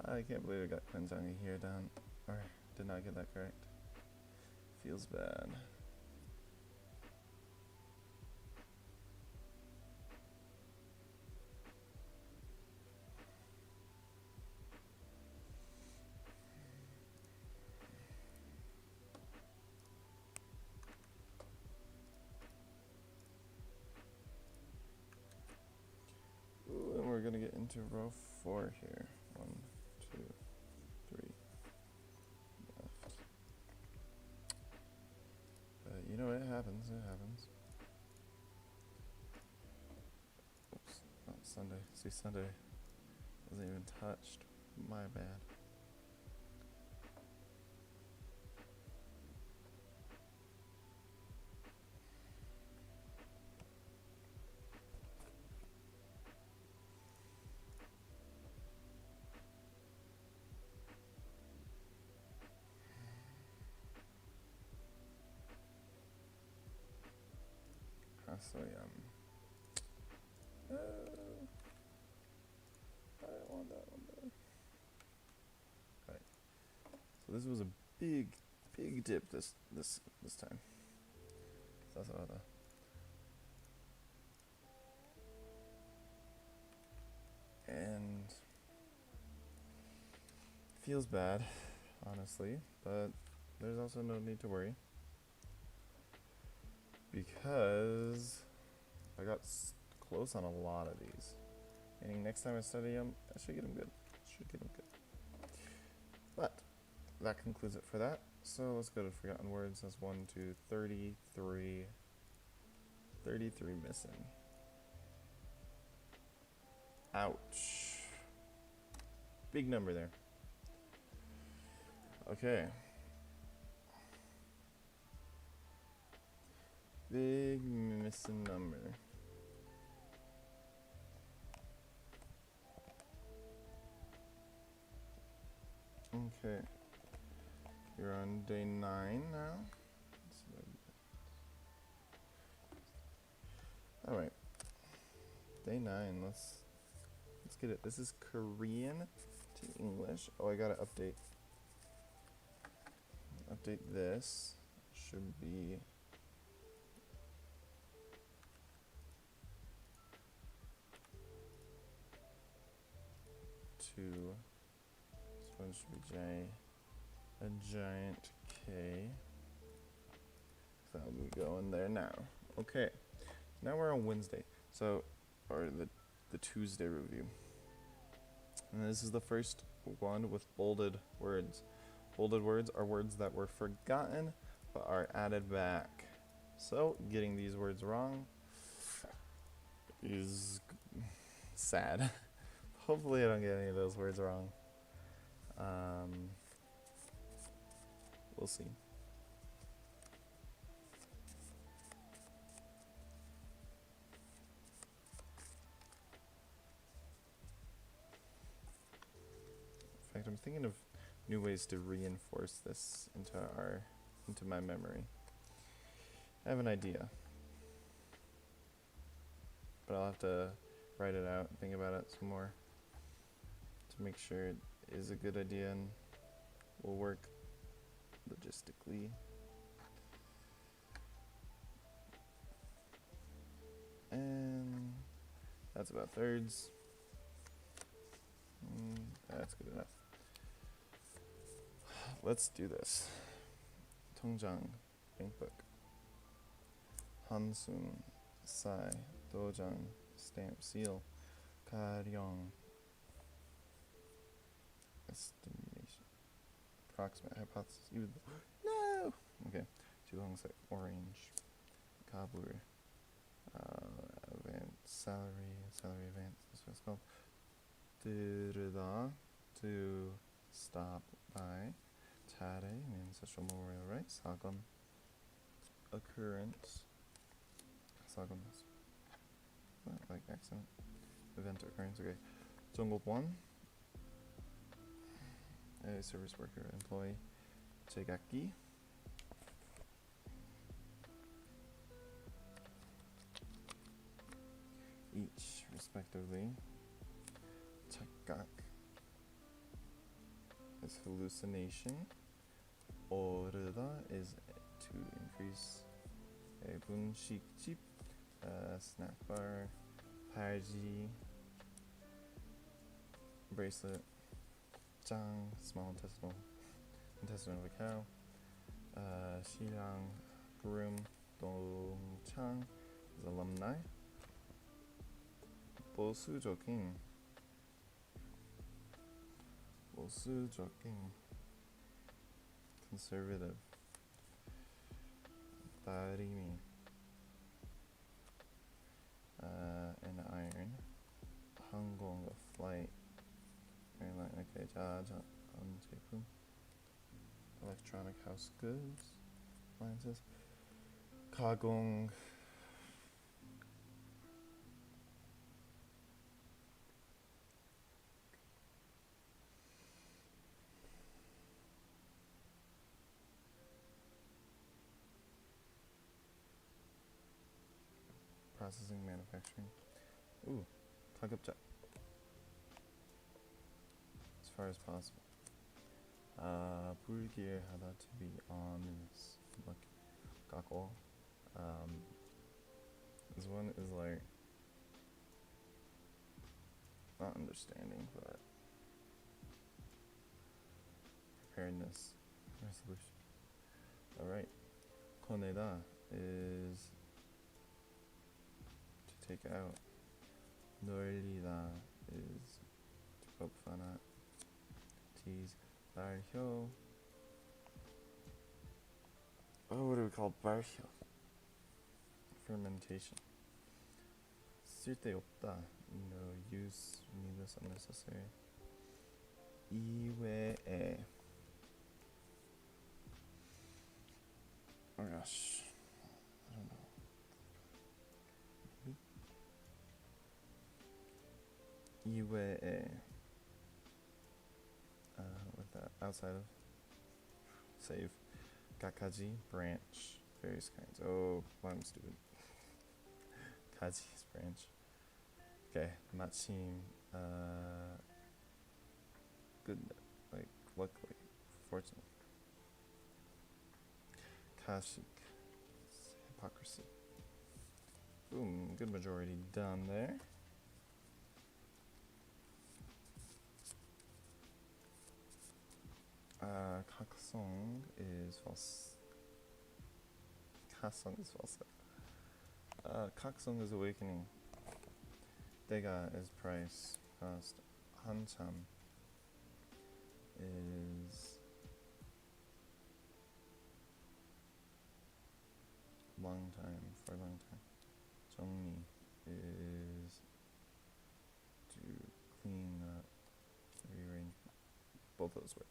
I can't believe I got Kwenjangi here down. Or did not get that correct. Feels bad. Ooh, and we're gonna get into row 4 here. 1, 2, 3. Left. But you know, it happens. It happens. Oops, not Sunday. See, Sunday wasn't even touched. My bad. So I don't want that one though. Right. So this was a big dip this time. That's what and feels bad, honestly, but there's also no need to worry because I got close on a lot of these. Meaning next time I study them, I should get them good. But that concludes it for that. So let's go to forgotten words. That's 1, 2, 33. 33 missing. Ouch. Big number there. Okay. Big missing number. Okay. You're on day 9 now. Alright. Day 9, let's get it. This is Korean to English. Oh, I gotta update this. Should be to this one should be J, a giant K. So that'll be going there now. Okay. Now we're on Wednesday. So or the Tuesday review. And this is the first one with bolded words. Bolded words are words that were forgotten but are added back. So getting these words wrong is sad. Hopefully I don't get any of those words wrong. We'll see. In fact, I'm thinking of new ways to reinforce this into my memory. I have an idea, but I'll have to write it out and think about it some more to make sure it is a good idea and will work logistically. And that's about thirds. That's good enough. Let's do this. 통장, bank book. 한숨, sigh, 도장, stamp, seal, 가령, estimation, approximate, hypothesis, even no. Okay, 주황색, orange, kabur, advance, salary advance. That's what it's called. 들으다, to stop by. 차례 means a memorial, right? 사건, occurrence. 사건, like accident, event, occurrence. Okay. 정보 1. A service worker, employee. 제각기. Each, respectively. 착각 is hallucination. 오르다 is to increase. 분식집, snack bar, 팔찌, bracelet, 짱, small intestinal of a cow, 시랑, groom, 동창 is alumni, 보수적인, conservative, 다리미, an iron, 항공, a flight, airline, okay, 자전 제품, electronic house goods, appliances, 가공, processing, manufacturing. Ooh, 가급적. As far as possible. 불길하다, to be ominous. Look, kako. This one is like not understanding, but preparedness, resolution. All right. Koneda is to take out. 놀리다 is to poke fun at. Tease. 발효. Oh, what do we call 발효? Fermentation. 쓸데없다. No use, needless, unnecessary. 이외에. Oh gosh. I don't know. 이외에. With that, outside of. Save. Gakaji, branch, various kinds. Oh, I'm stupid. Kaji's branch. Okay, 마침, good, like, luckily, fortunately. Kashik, hypocrisy. Boom, good majority done there. Kaksong is false. Kasong is false. Kaksong is awakening. Dega is price, cost. Hancham is long time, for a long time. 정리 is to clean up, rearrange. Both of those work.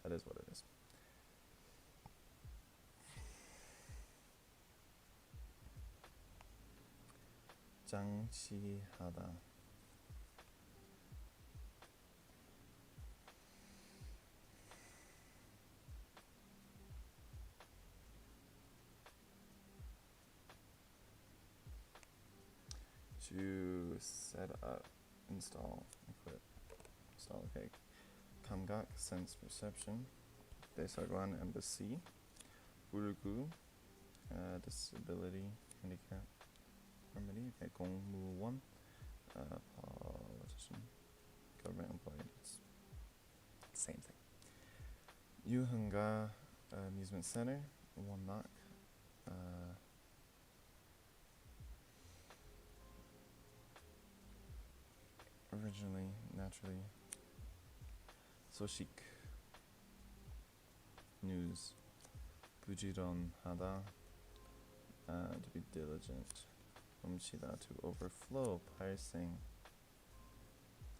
That is what it is. 장치하다. To set up, install, equip, install, okay. 감각, sense, perception. 대사관, embassy. 불구, disability, handicap, remedy. Okay, 공무원, politician, government employee. It's same thing. 유흥가, amusement center. 원낙, originally, naturally. 소식, news. 부지런하다, to be diligent. 넘치다, to overflow. 발생,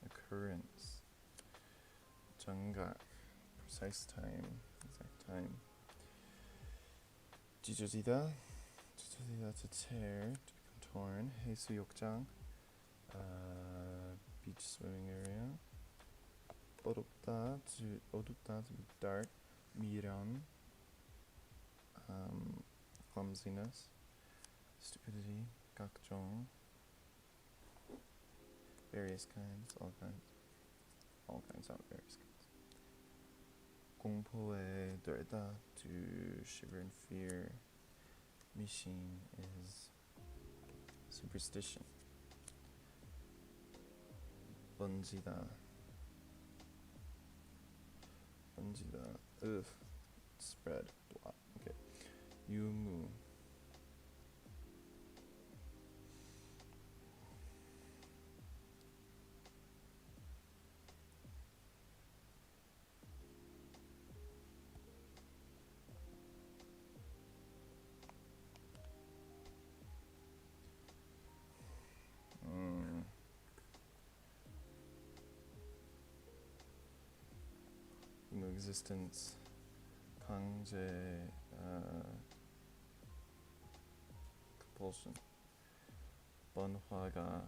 occurrence. 정각, precise time, exact time. 찢어지다, to tear, to become torn. 해수욕장, beach swimming area. 어둡다, to be dark. 미련, clumsiness. Stupidity, 각종. Various kinds, all kinds. all kinds of various kinds. 공포에 떨다, to shiver in fear. 미신 is superstition. 번지다, ugh, spread, blot. Okay. 유무, 유무 existence. 강제, compulsion. 번화가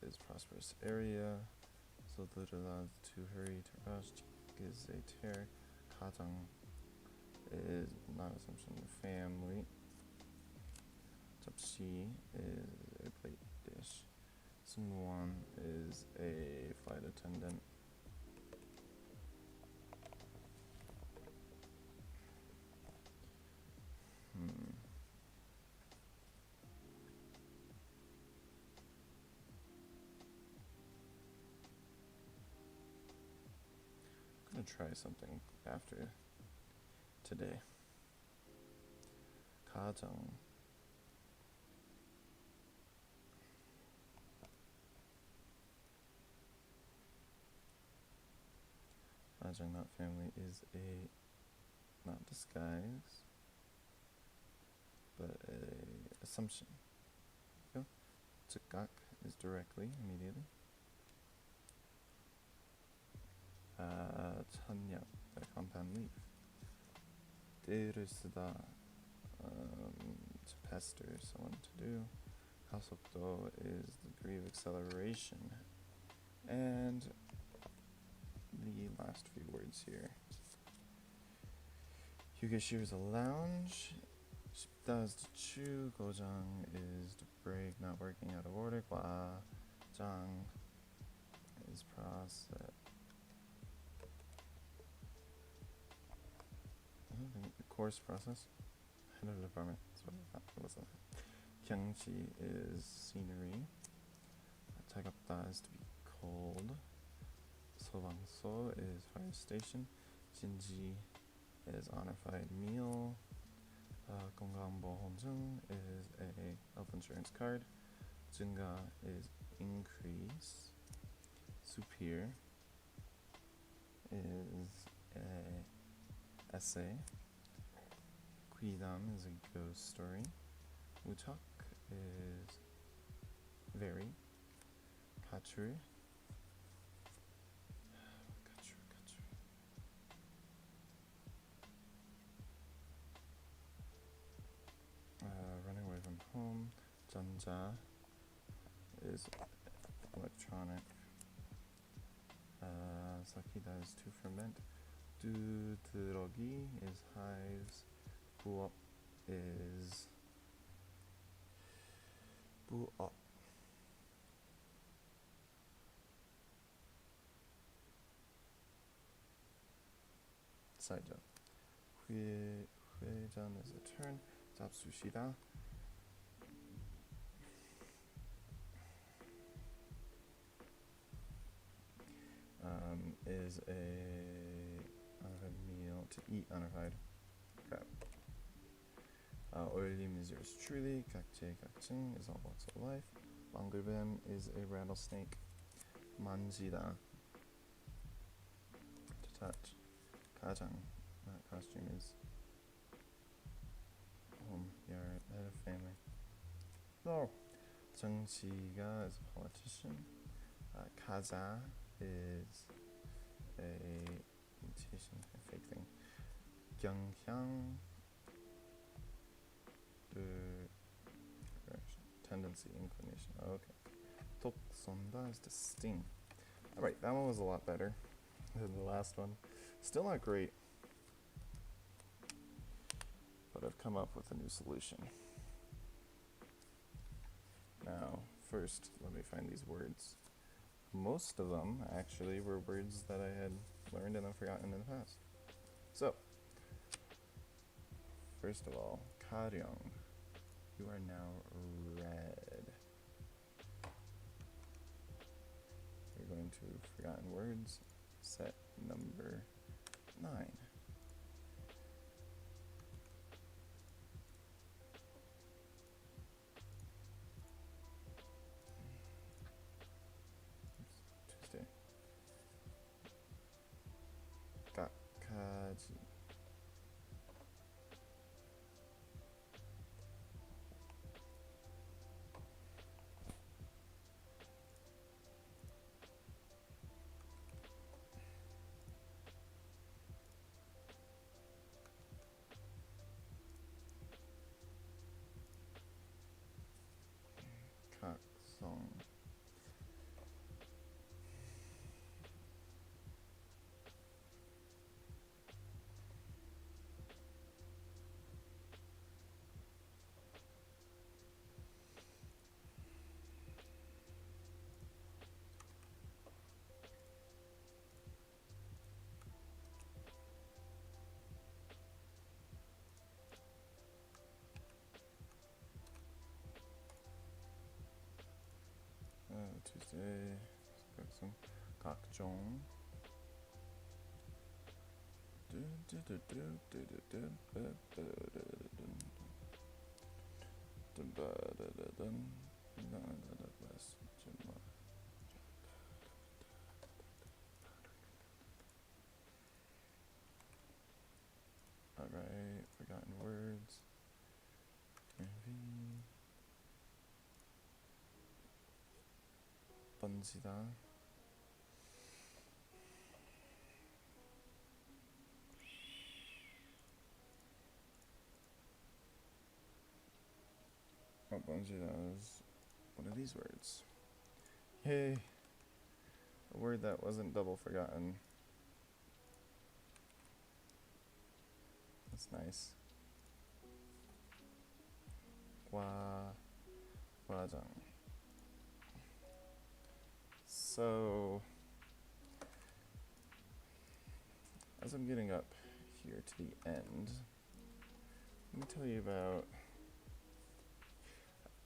is prosperous area. 서두르다, to hurry, to rush. Is a tear. 가정 is not assumption, family. 접시 is a plate dish. 승무원 is a flight attendant. I'm gonna try something after today. 가정, 가정, not family, is a not disguise, but a assumption. Go. 즉각 is directly, immediately. 천년, a compound leaf. 때를 쓰다, to pester someone to do. 가속도 is the degree of acceleration. And the last few words here. 휴게실 is a lounge. 쉽다 is to chew. 고장 is to break, not working out of order. 과장 is process. Course process. Head of the department. That's what I thought. It wasn't. 경치 is scenery. 차갑다 is to be cold. 소방서 is fire station. 진지 is honor flight meal. 건강보험증 is a health insurance card. 증가 is increase. superior is a essay. 귀담 is a ghost story. 무척 is very. 가출. Running away from home. 전자 is electronic. 삭히다 is to ferment. 두드러기 is hives. 부업 is 부업. Side job. 회전 is a turn. 잡수시다 is a meal to eat unrified crab. 올림 is yours truly. 각제, 각층 is all walks of life. 망글뱀 is a rattlesnake. 만지다 to touch. 가장, that costume is home, yard, head of family. No. 정치가 is a politician. 가자 is a imitation, a fake thing. 경향, direction, tendency, inclination. Okay. 톡 쏜다 is to sting. Alright, that one was a lot better than the last one. Still not great, but I've come up with a new solution. first, let me find these words. Most of them, actually, were words that I had learned and then forgotten in the past. So, first of all, Karyong. You are now red. We're going to forgotten words, set number 9. Tuesday. Gakkaji. Kaksong. Tuesday. Kaksong. Kakjong. Alright, forgotten words. 번지다. 번지다 is one of these words. Yay! A word that wasn't double forgotten. That's nice. 과장. So, as I'm getting up here to the end, let me tell you about,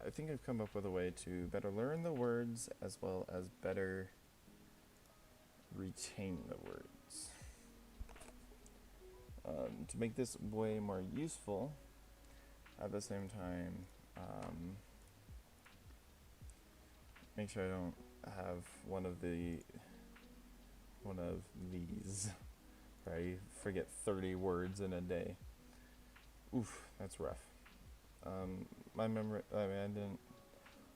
I think I've come up with a way to better learn the words as well as better retain the words. To make this way more useful, at the same time, make sure I don't have one of these, where I forget 30 words in a day. Oof, that's rough. My memory, I went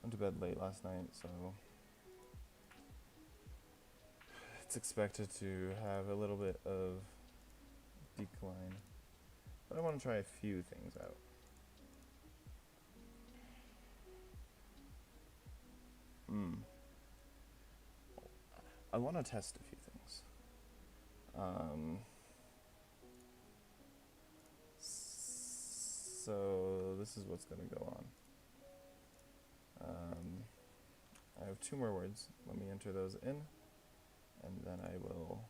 to bed late last night, so it's expected to have a little bit of decline. But I want to try a few things out. I want to test a few things. So this is what's going to go on. I have 2 more words. Let me enter those in, and then I will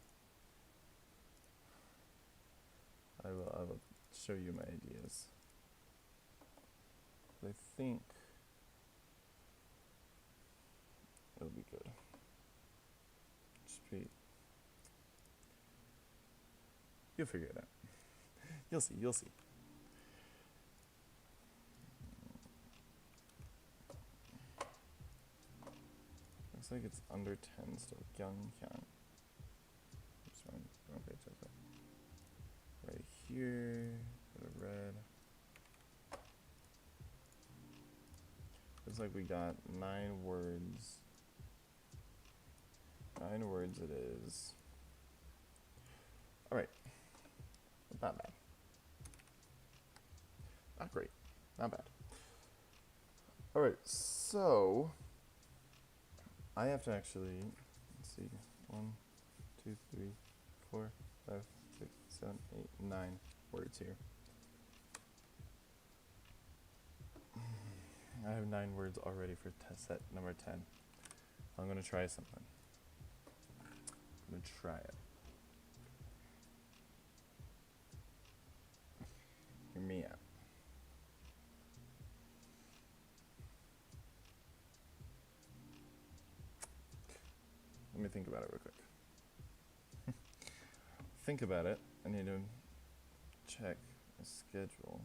show you my ideas. I think it'll be good. You'll figure it out. You'll see. Looks like it's under 10 still. Gyeonghyang. Oops, wrong page. Okay. Right here, go to red. Looks like we got 9 words. 9 words it is. Alright. Not bad. Not great. Not bad. Alright, so I have to actually, let's see, 1, 2, 3, 4, 5, 6, 7, 8, 9 words here. I have 9 words already for test set number 10. I'm gonna try something. I'm gonna try it. Hear me out. Let me think about it real quick. Think about it. I need to check my schedule.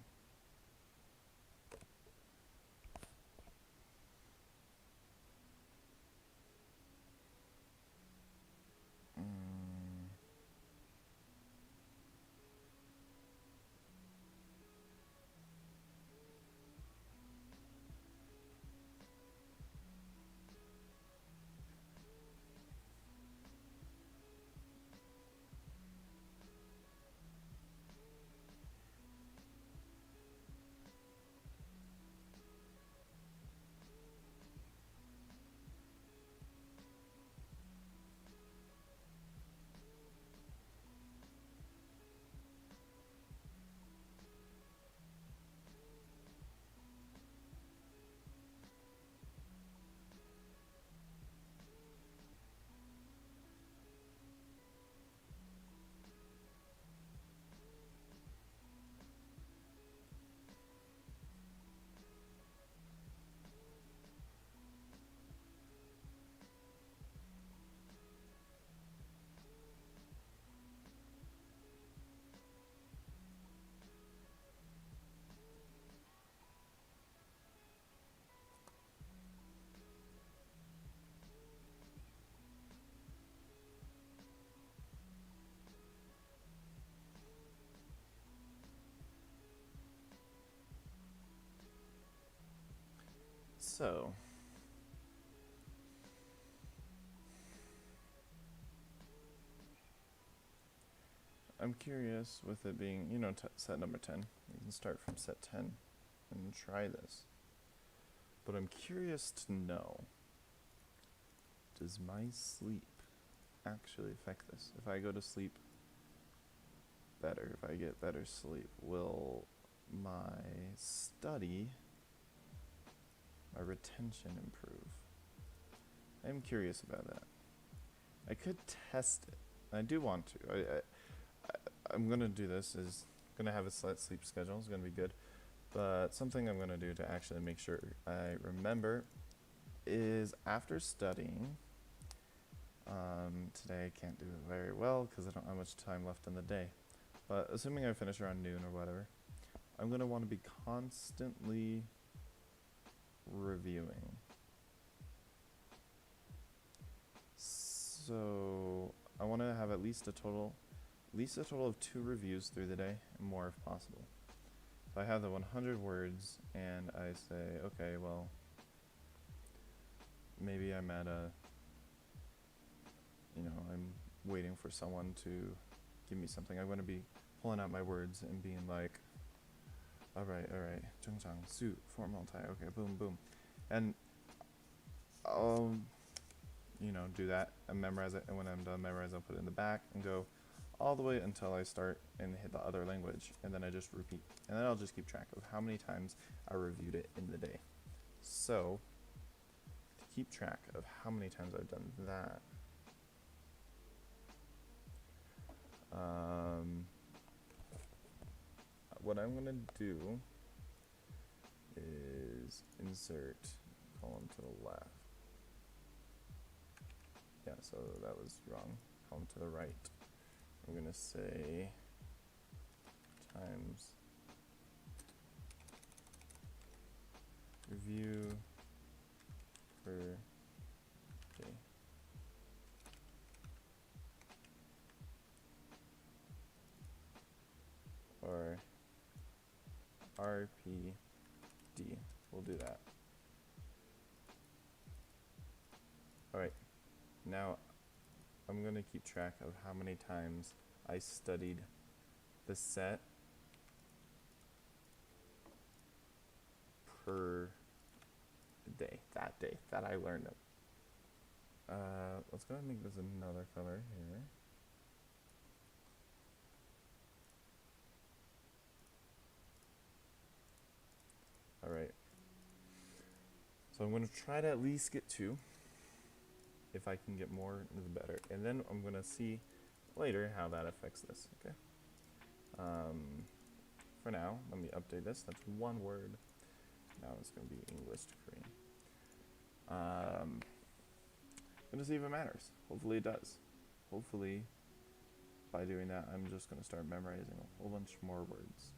So, I'm curious with it being, set number 10. We can start from set 10 and try this. But I'm curious to know, does my sleep actually affect this? If I go to sleep better, if I get better sleep, will my study, my retention improve? I'm curious about that. I could test it. I do want to. I'm gonna do this. Is gonna have a set sleep schedule. It's gonna be good. But something I'm gonna do to actually make sure I remember is after studying. Today I can't do it very well because I don't have much time left in the day. But assuming I finish around noon or whatever, I'm gonna want to be constantly reviewing. So I want to have at least a total of 2 reviews through the day, and more if possible. So I have the 100 words, and I say, okay, well, maybe I'm at I'm waiting for someone to give me something. I'm going to be pulling out my words and being like, all right, Zhengzhang, Su, formal tie, okay, boom, boom. And I'll, do that and memorize it, and when I'm done memorizing, I'll put it in the back and go all the way until I start and hit the other language, and then I just repeat. And then I'll just keep track of how many times I reviewed it in the day. So, to keep track of how many times I've done that, what I'm going to do is insert column to the left. Yeah, so that was wrong. Column to the right. I'm going to say times review per day. Or RPD. We'll do that. Alright, now I'm going to keep track of how many times I studied the set per day, that I learned it. Let's go ahead and make this another color here. Alright. So I'm going to try to at least get 2. If I can get more, the better. And then I'm going to see later how that affects this, okay? For now, let me update this. That's 1 word. Now it's going to be English to Korean. I'm going to see if it matters. Hopefully it does. Hopefully, by doing that, I'm just going to start memorizing a whole bunch more words.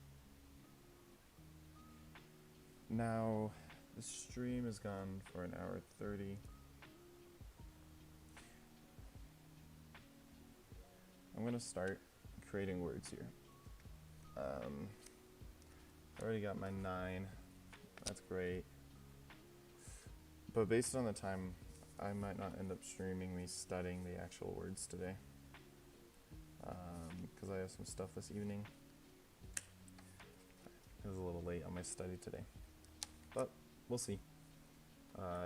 Now, the stream is gone for an hour 30. I'm going to start creating words here. I already got my 9. That's great. But based on the time, I might not end up streaming me studying the actual words today. Because I have some stuff this evening. It was a little late on my study today. But we'll see.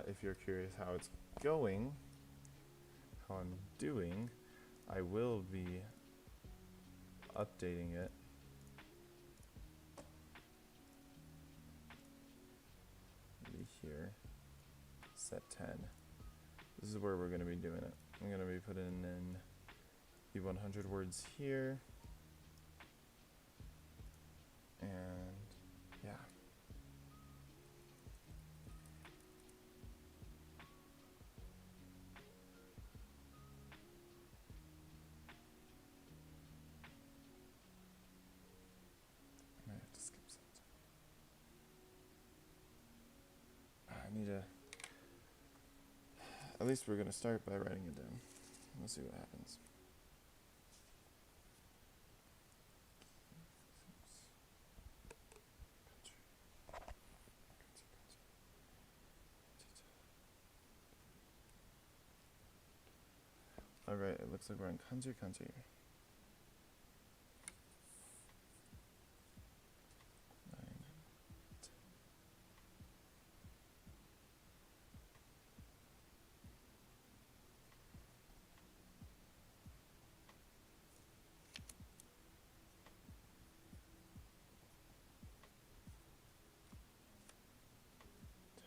If you're curious how it's going, how I'm doing, I will be updating it. Maybe here, set 10. This is where we're going to be doing it. I'm going to be putting in the 100 words here. And yeah. I might have to skip something. I need to... At least we're going to start by writing it down. We'll see what happens. Alright, it looks like we're in country. 9,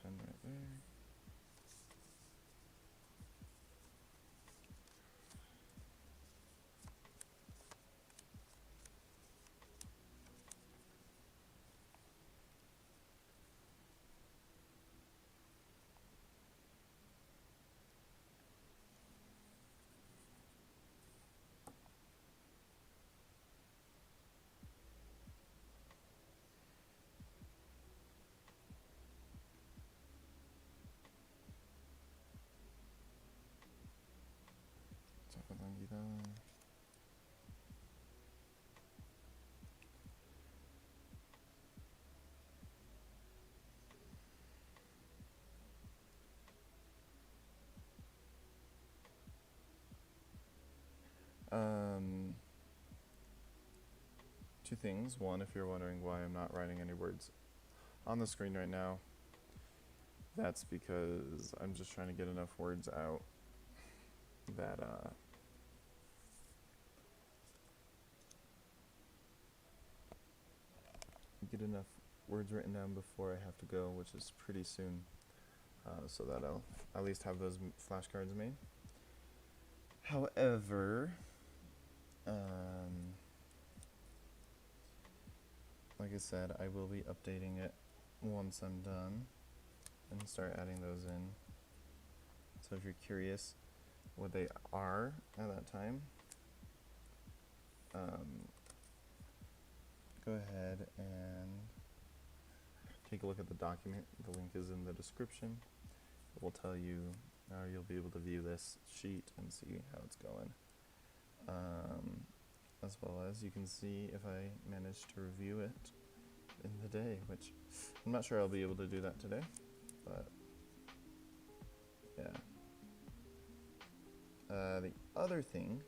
10. Right there. Two things. One, if you're wondering why I'm not writing any words on the screen right now, that's because I'm just trying to get enough words out that get enough words written down before I have to go, which is pretty soon, so that I'll at least have those flashcards made. However, like I said, I will be updating it once I'm done and start adding those in. So if you're curious what they are at that time, go ahead and take a look at the document. The link is in the description. It will tell you, or you'll be able to view this sheet and see how it's going. As well as you can see if I manage to review it in the day, which I'm not sure I'll be able to do that today, but yeah. The other thing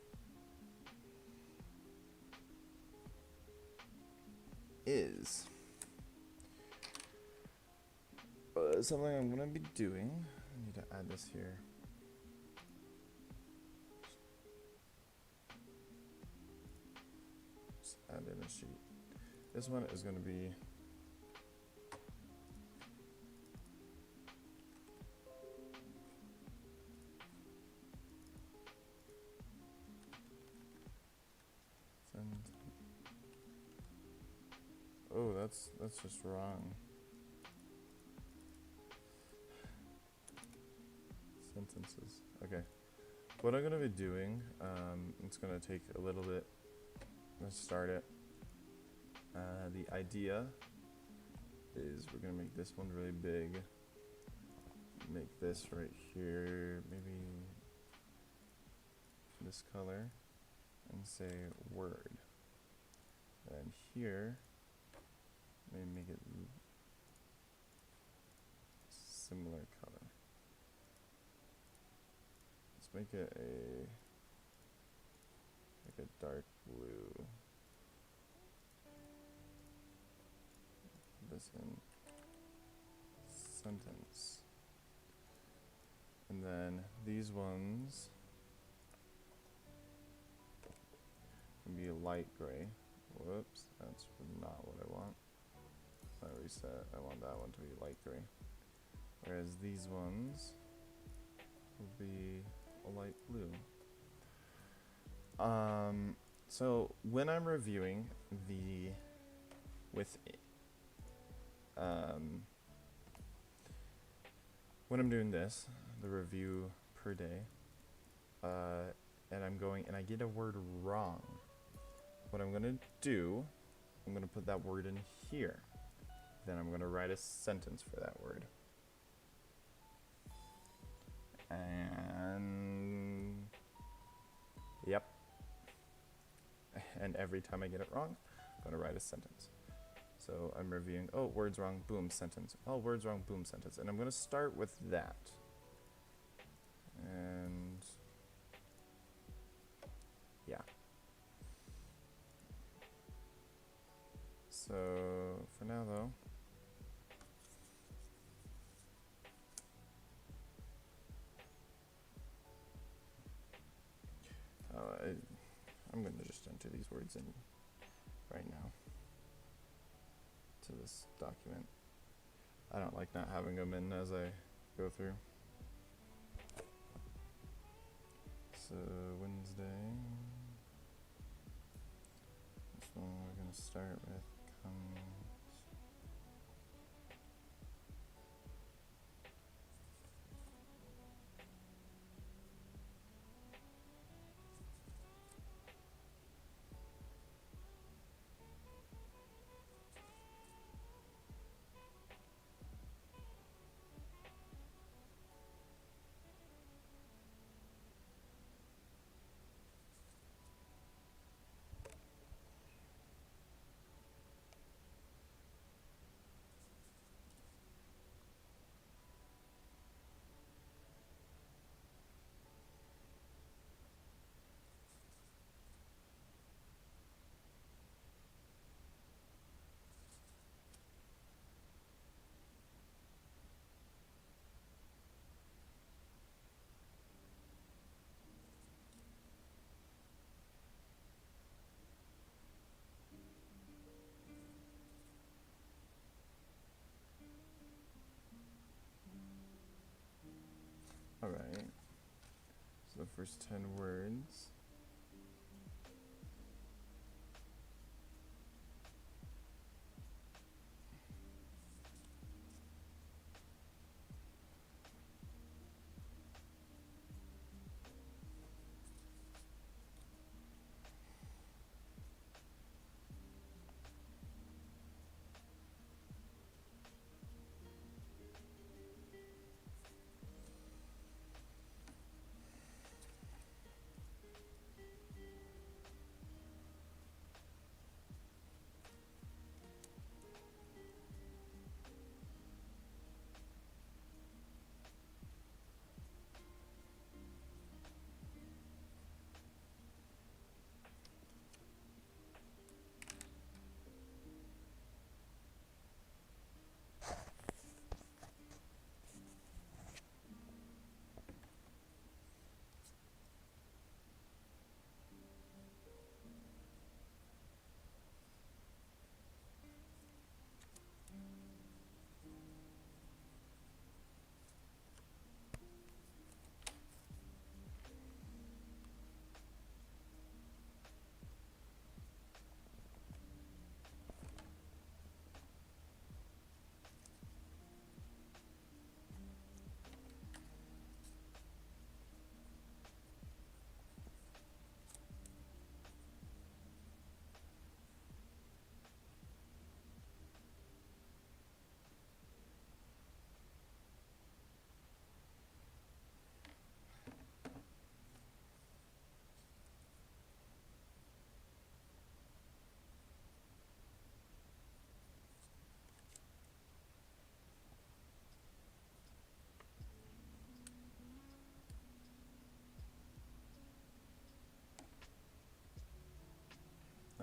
is something I'm going to be doing. I need to add this here. Just add in a sheet. This one is going to be Oh, that's just wrong. Sentences. Okay. What I'm gonna be doing, it's gonna take a little bit. Let's start it. The idea is we're gonna make this one really big. Make this right here, maybe this color, and say word. And here, maybe make it similar color. Let's make it like a dark blue. Put this in sentence. And then these ones can be light gray. Whoops, that's not what I want. I reset. I want that one to be light gray. Whereas these ones will be a light blue. So when I'm reviewing when I'm doing this, the review per day, and I'm going and I get a word wrong, what I'm gonna do, I'm gonna put that word in here. Then I'm gonna write a sentence for that word. And yep. And every time I get it wrong, I'm gonna write a sentence. So I'm reviewing, oh, words wrong, boom, sentence. Oh, words wrong, boom, sentence. And I'm gonna start with that. And yeah. So for now though, I'm gonna just enter these words in right now to this document. I don't like not having them in as I go through. So Wednesday. This one we're gonna start with comes. Alright, so the first 10 words.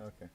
Okay.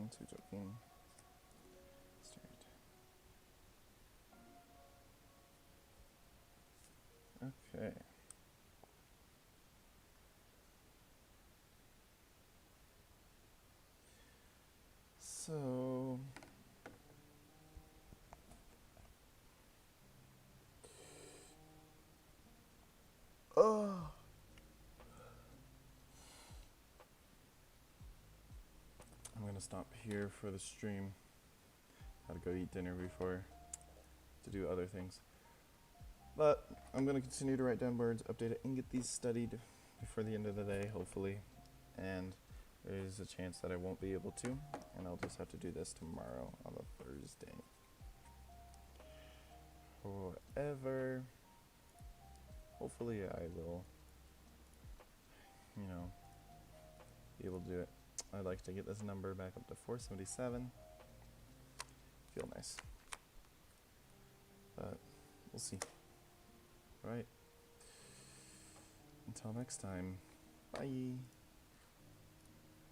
on to joking. Start. Okay. So oh, I'm gonna stop here for the stream. Gotta go eat dinner before to do other things. But I'm gonna continue to write down words, update it, and get these studied before the end of the day, hopefully. And there is a chance that I won't be able to, and I'll just have to do this tomorrow on the Thursday. However, hopefully I will, be able to do it. I'd like to get this number back up to 477. Feel nice. But we'll see. All right. Until next time, bye.